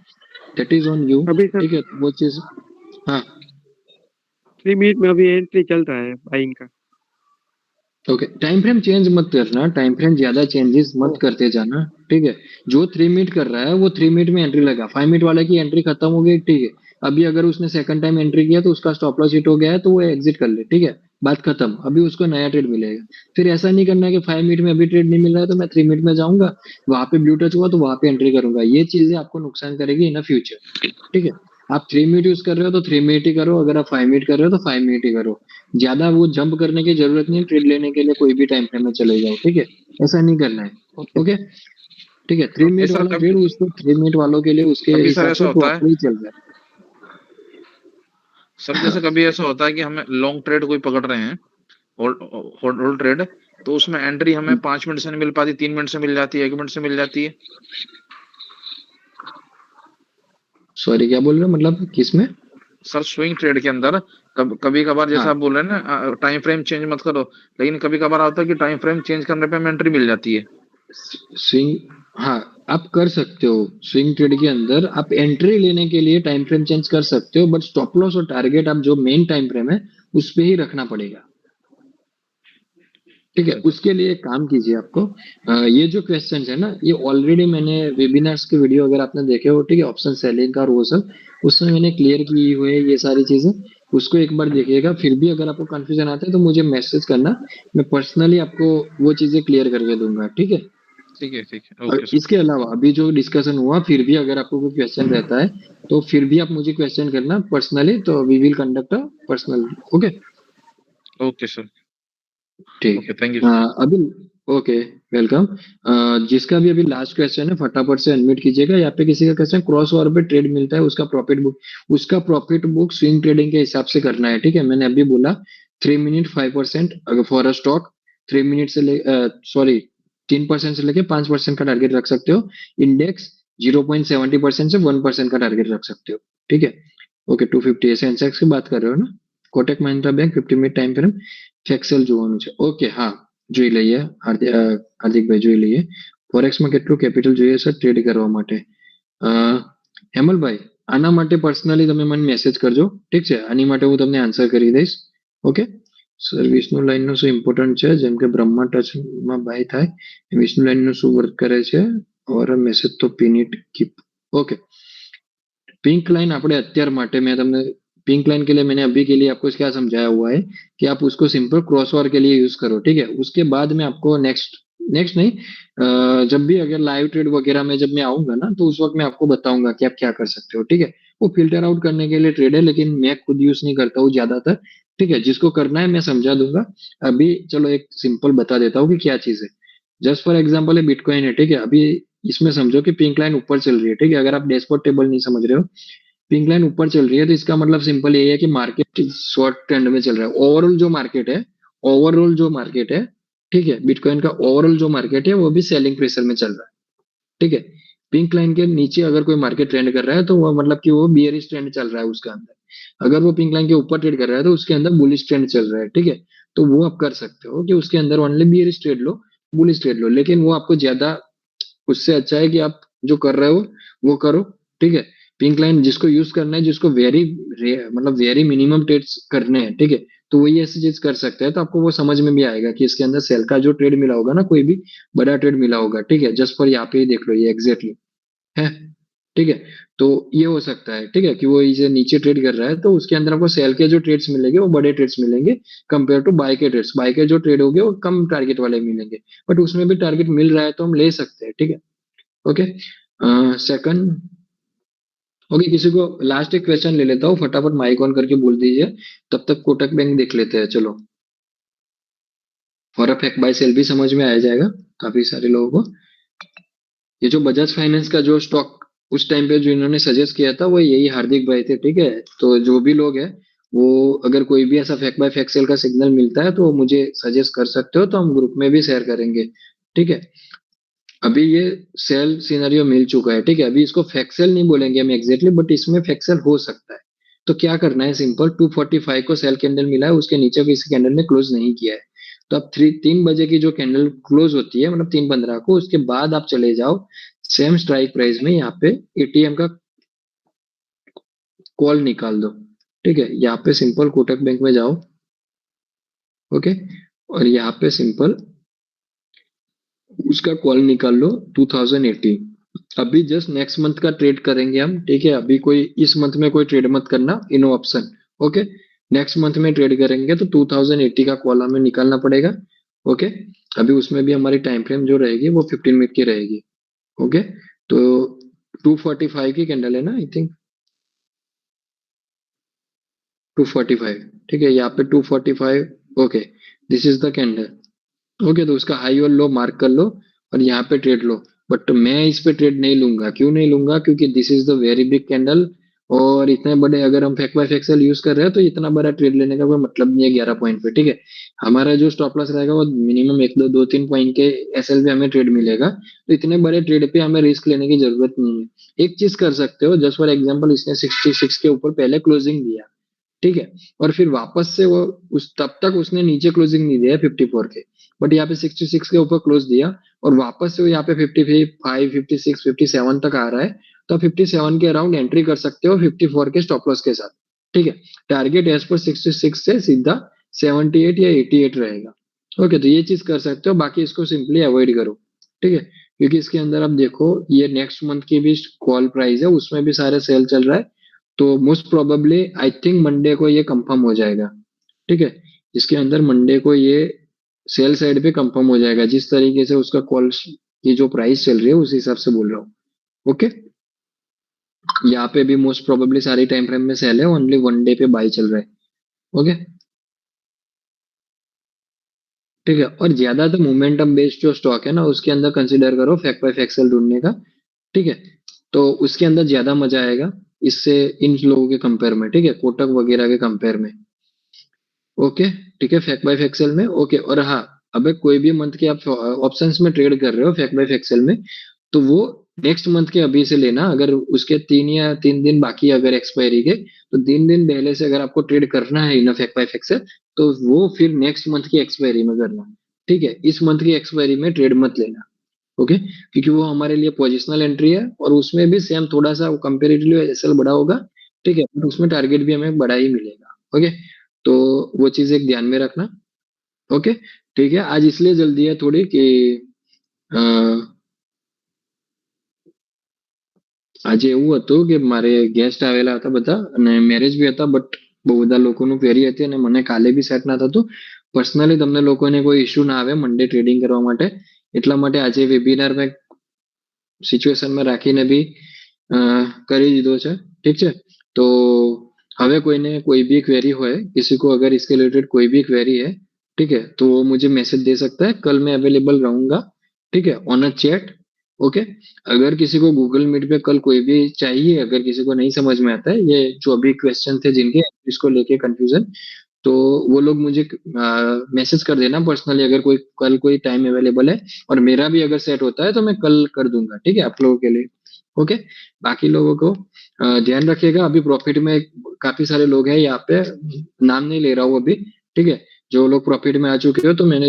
दैट इज ऑन यू, अभी सर ठीक है, वो चीज। हाँ, 3 मिनट में अभी एंट्री चल रहा है बाइंग का। ओके। टाइम फ्रेम चेंज मत करना, टाइम फ्रेम ज्यादा चेंजेस मत करते जाना, ठीक है। जो 3 मिनट कर रहा है वो 3 मिनट में एंट्री लगा, 5 मिनट वाले की एंट्री खत्म हो गई, ठीक है। अभी अगर उसने सेकंड टाइम एंट्री किया तो उसका स्टॉप लॉस हिट हो गया है तो वो एग्जिट कर ले, ठीक है। बात खत्म, अभी उसको नया ट्रेड मिलेगा। फिर ऐसा नहीं करना है कि 5 मिनट में अभी ट्रेड नहीं मिल रहा है तो मैं 3 मिनट में जाऊंगा, वहां पे ब्लू टच हुआ तो वहां पे एंट्री करूंगा। ये चीजें आपको नुकसान करेगी इन फ्यूचर, ठीक है। आप 3 मिनट यूज कर रहे हो तो 3 मिनट ही करो, अगर आप 5 मिनट कर रहे हो तो 5 मिनट ही करो। ज्यादा वो जंप करने की जरूरत नहीं है, ट्रेड लेने के लिए कोई भी टाइम फ्रेम में चले जाओ, ठीक है। ऐसा नहीं करना है। ओके। ओके, ठीक है। थ्री ये मिनट सर वाला ट्रेड कभी उसको 3 मिनट वालों के लिए उसके कभी सर हिसाब ऐसा से होता है, प्रॉपरली चल रहा सर है। जैसे कभी ऐसा होता है कि हमें लॉन्ग ट्रेड कोई पकड़ रहे हैं, होल्ड होल्ड होल्ड ट्रेड, तो उसमें एंट्री हमें 5 मिनट से नहीं मिल पाती, 3 मिनट से मिल जाती है, 1 मिनट से मिल जाती है। सॉरी, क्या बोल रहे हो, मतलब किसमें? सर स्विंग ट्रेड के अंदर कभी कभार जैसा हाँ, आप बोल रहे हैं ना, टाइम फ्रेम चेंज मत करो, लेकिन कभी कभार आता है कि टाइम फ्रेम चेंज करने पे हमें एंट्री मिल जाती है। स्विंग, हाँ, आप कर सकते हो। स्विंग ट्रेड के अंदर आप एंट्री लेने के लिए टाइम फ्रेम चेंज कर सकते हो, बट स्टॉप लॉस और टारगेट आप जो मेन टाइम फ्रेम है उस पे ही रखना पड़ेगा, ठीक है। अच्छा अच्छा। उसके लिए एक काम कीजिए आपको, ये जो क्वेश्चन है ना, ये ऑलरेडी मैंने वेबिनार्स के वीडियो अगर आपने देखे हो, ठीक है, ऑप्शन सेलिंग का और वो सब, उसमें मैंने क्लियर की हुई है ये सारी चीजें। उसको एक बार देखिएगा। फिर भी अगर आपको कंफ्यूजन आता है तो मुझे मैसेज करना, मैं पर्सनली आपको वो चीजें क्लियर करके दूंगा, ठीक है। ठीक है, और ओके सर। इसके अलावा अभी जो डिस्कशन हुआ, फिर भी अगर आपको कोई क्वेश्चन रहता है तो फिर भी आप मुझे क्वेश्चन करना पर्सनली, तो we will conduct a personal. Okay, okay sir. ठीक ओके, है। Thank you. अभी ओके, वेलकम। जिसका भी अभी लास्ट क्वेश्चन है फटाफट से अनम्यूट कीजिएगा। यहाँ पे किसी का क्वेश्चन क्रॉस ओवर पे ट्रेड मिलता है, उसका प्रॉफिट बुक स्विंग ट्रेडिंग के हिसाब से करना है, ठीक है। मैंने अभी बोला 3 मिनट 5% अगर फॉर अ स्टॉक, 3 मिनट से ले सॉरी 3% से लेके 5% का टारगेट रख सकते हो। इंडेक्स 0.70% से 1% का टारगेट रख सकते हो, ठीक है। ओके, 250 सेंसेक्स की बात कर रहे हो ना। Kotak Mahindra bank 50 minute time frame ફેક્સેલ જોવાનું છે। ઓકે, હા, જોઈ લઈએ। હાર્દિકભાઈ જોઈ લઈએ, ફોરેક્સમાં કેટલું કેપિટલ જોઈએ છે ટ્રેડ કરવા માટે। અ, હેમલભાઈ, આના માટે પર્સનલી તમે મને મેસેજ કરજો, ઠીક છે। આની માટે હું તમને આન્સર કરી દઈશ। ઓકે, સર્વિસનું લાઈનનું શું ઇમ્પોર્ટન્ટ છે, જેમ કે બ્રહ્મા ટચમાં બાય થાય, વિષ્ણુ લાઈનનું શું વર્ક કરે છે, और मैसेज तो pin it keep. Okay, pink line આપણે અત્યાર માટે मैं તમને पिंक लाइन के लिए मैंने अभी के लिए आपको क्या समझाया हुआ है कि आप उसको सिंपल क्रॉस ओवर के लिए यूज करो, ठीक है। उसके बाद में आपको नेक्स्ट नेक्स्ट नहीं, जब भी अगर लाइव ट्रेड वगैरह में जब मैं आऊंगा ना, तो उस वक्त मैं आपको बताऊंगा कि आप क्या कर सकते हो, ठीक है। वो फिल्टर आउट करने के लिए ट्रेड है, लेकिन मैं खुद यूज नहीं करता हूँ ज्यादातर, ठीक है। जिसको करना है मैं समझा दूंगा। अभी चलो एक सिंपल बता देता हूँ कि क्या चीज है। जस्ट फॉर एग्जाम्पल है बिटकॉइन है, ठीक है। अभी इसमें समझो कि पिंक लाइन ऊपर चल रही है, ठीक है। अगर आप डैशबोर्ड टेबल नहीं समझ रहे हो, पिंक लाइन ऊपर चल रही है तो इसका मतलब सिंपल ये है कि मार्केट शॉर्ट ट्रेंड में चल रहा है। ओवरऑल जो मार्केट है, ठीक है, बिटकॉइन का ओवरऑल जो मार्केट है वो भी सेलिंग प्रेशर में चल रहा है, ठीक है। पिंक लाइन के नीचे अगर कोई मार्केट ट्रेंड कर रहा है तो वो मतलब कि वो बियरिश ट्रेंड चल रहा है उसका अंदर। अगर वो पिंक लाइन के ऊपर ट्रेड कर रहा है तो उसके अंदर बुलिश ट्रेंड चल रहा है, ठीक है। तो वो आप कर सकते हो कि उसके अंदर ओनली बियरिश ट्रेड लो, बुलिश ट्रेड लो, लेकिन वो आपको ज्यादा, उससे अच्छा है कि आप जो कर रहे हो वो करो, ठीक है। पिंक लाइन जिसको यूज करना है, जिसको वेरी मतलब वेरी मिनिमम ट्रेड्स करने हैं, ठीक है, तो वही ऐसी चीज कर सकते हैं। तो आपको वो समझ में भी आएगा कि इसके अंदर सेल का जो ट्रेड मिला होगा ना, कोई भी बड़ा ट्रेड मिला होगा, ठीक है। जस्ट फॉर यहाँ पे ही देख लो, ये एग्जैक्टली है, ठीक है। तो ये हो सकता है, ठीक है, कि वो इसे नीचे ट्रेड कर रहा है तो उसके अंदर आपको सेल के जो ट्रेड्स मिलेंगे वो बड़े ट्रेड्स मिलेंगे, कंपेयर टू बाय के ट्रेड्स। बाय के जो ट्रेड होंगे वो कम टारगेट वाले मिलेंगे, बट उसमें भी टारगेट मिल रहा है तो हम ले सकते हैं, ठीक है। Okay, second. ओके, किसी को लास्ट एक क्वेश्चन ले लेता हूँ, फटाफट माइक ऑन करके बोल दीजिए, तब तक कोटक बैंक देख लेते हैं। चलो, for a fact buy sell भी समझ में आ जाएगा काफी सारे लोगों को। ये जो बजाज फाइनेंस का जो स्टॉक उस टाइम पे जो इन्होंने सजेस्ट किया था वो यही हार्दिक भाई थे, ठीक है। तो जो भी लोग हैं वो, अगर कोई भी ऐसा फैक्ट बाय फैक्ट सेल का सिग्नल मिलता है तो वो मुझे सजेस्ट कर सकते हो, तो हम ग्रुप में भी शेयर करेंगे, ठीक है। अभी ये सेल सिनेरियो मिल चुका है, ठीक है। अभी इसको फैक्सेल नहीं बोलेंगे हम एग्जैक्टली, बट इसमें फैक्सेल हो सकता है। तो क्या करना है, सिंपल 245 को सेल कैंडल मिला है, उसके नीचे किसी कैंडल ने क्लोज नहीं किया है, तो अब 3 बजे की जो कैंडल क्लोज होती है, मतलब 3:15 को, उसके बाद आप चले जाओ सेम स्ट्राइक प्राइस में, यहाँ पे एटीएम का कॉल निकाल दो, ठीक है। यहाँ पे सिंपल कोटक बैंक में जाओ, ओके, और यहाँ पे सिंपल उसका कॉल निकाल लो 2080। अभी जस्ट नेक्स्ट मंथ का ट्रेड करेंगे हम, ठीक है। अभी कोई इस मंथ में कोई ट्रेड मत करना, इनो ऑप्शन, ओके। नेक्स्ट मंथ में ट्रेड करेंगे तो 2080 का कॉल हमें निकालना पड़ेगा, ओके। अभी उसमें भी हमारी टाइम फ्रेम जो रहेगी वो 15 मिनट की रहेगी, ओके। तो 245 की कैंडल है ना, आई थिंक 245, ठीक है। यहाँ पे 245, okay, this is the candle, okay. तो उसका हाई और लो मार्क कर लो और यहाँ पे ट्रेड लो, बट मैं इस पे ट्रेड नहीं लूंगा। क्यों नहीं लूंगा, क्योंकि this is the very big candle, और इतने बड़े अगर हम फैक्ट बाय फैक्सेल यूज कर रहे हैं तो इतना बड़ा ट्रेड लेने का कोई मतलब नहीं है 11 पॉइंट पे, ठीक है। हमारा जो स्टॉप लॉस रहेगा वो मिनिमम 1 2 2 3 पॉइंट के एसएल पे हमें ट्रेड मिलेगा, तो इतने बड़े ट्रेड पे हमें रिस्क लेने की जरूरत नहीं है। एक चीज कर सकते हो, जस्ट फॉर एग्जाम्पल इसने 66 के ऊपर पहले क्लोजिंग दिया, ठीक है, और फिर वापस से वो उस तब तक उसने नीचे क्लोजिंग नहीं दिया 54 के, बट यहाँ पे 66 के ऊपर क्लोज दिया, और वापस से वो यहाँ पे 55 56 57 तक आ रहा है, तो आप 57 के अराउंड एंट्री कर सकते हो 54 के स्टॉप लॉस के साथ, ठीक है। टारगेट एज पर 66 से सीधा 78 या 88 रहेगा, ओके। तो ये चीज कर सकते हो, बाकी इसको सिंपली अवॉइड करो, ठीक है। क्योंकि इसके अंदर आप देखो, ये नेक्स्ट मंथ की भी कॉल प्राइस है, उसमें भी सारे सेल चल रहा है, तो most probably I think Monday को ये कंफर्म हो जाएगा, ठीक है। इसके अंदर मंडे को ये सेल साइड पे कंफर्म हो जाएगा, जिस तरीके से उसका कॉल की जो प्राइस चल रही है उस हिसाब से बोल रहा हूँ। ओके, यहाँ पे भी मोस्ट प्रोबेबली सारी टाइम फ्रेम में सेल है, ओनली वन डे पे बाई चल रहा है। ओके, ठीक है। और ज्यादातर मोमेंटम बेस्ड जो स्टॉक है ना उसके अंदर कंसीडर करो फैक्ट बाय फैक्सल ढूंढने का, ठीक है। तो उसके अंदर ज्यादा मजा आएगा इससे, इन लोगों के कंपेयर में, ठीक है, कोटक वगैरह के कंपेयर में। ओके, ठीक है, फैक्ट बाय फैक्सल में। ओके, और हाँ, अबे कोई भी मंथ के आप ऑप्शंस में ट्रेड कर रहे हो फैक्ट बाय फैक्सल में, तो वो नेक्स्ट मंथ के अभी से लेना। अगर उसके 3 दिन बाकी है अगर एक्सपायरी के, तो 3 दिन पहले से अगर आपको ट्रेड करना है इन फैक्ट बाय फैक्सल, तो वो फिर नेक्स्ट मंथ की एक्सपायरी में करना, ठीक है। इस मंथ की एक्सपायरी में ट्रेड मत लेना। ओके, क्योंकि वो हमारे लिए पोजिशनल एंट्री है और उसमें भी सेम थोड़ा सा कंपेरेटिवली एसएल बड़ा होगा, ठीक है, बट उसमें टारगेट भी हमें बड़ा ही मिलेगा। ओके, तो वो चीज एक ध्यान में रखना। ओके, ठीक है। आज इसलिए जल्दी है थोड़ी कि અ, આજે એવું હતું કે મારે ગેસ્ટ આવેલા હતા બધા અને મેરેજ બી હતા, બટ બહુ બધા લોકોનું ક્વેરી હતી અને મને કાલે બી સેટ ના થતું। પર્સનલી તમને લોકોને કોઈ ઇશ્યુ ના આવે મંડે ટ્રેડિંગ કરવા માટે, એટલા માટે આજે વેબિનાર મેં સિચ્યુએશનમાં રાખીને બી કરી દીધો છે, ठीक છે। तो હવે કોઈને કોઈ भी क्वेरी હોય, किसी को अगर इसके रिलेटेड कोई भी क्वेरी है, ठीक है, तो वो मुझे मैसेज दे सकता है। कल मैं अवेलेबल रहूंगा, ठीक है, ऑन अ चैट। ओके, अगर किसी को गूगल मीट पे कल कोई भी चाहिए, अगर किसी को नहीं समझ में आता है ये जो अभी क्वेश्चन थे जिनके इसको लेके कंफ्यूजन, तो वो लोग मुझे मैसेज कर देना पर्सनली, अगर कोई कल कोई टाइम अवेलेबल है और मेरा भी अगर सेट होता है तो मैं कल कर दूंगा, ठीक है, आप लोगों के लिए। ओके, बाकी लोगों को ध्यान रखिएगा। अभी प्रॉफिट में काफी सारे लोग हैं यहाँ पे, नाम नहीं ले रहा हूँ अभी, ठीक है। जो लोग प्रॉफिट में आ चुके हो तो मैंने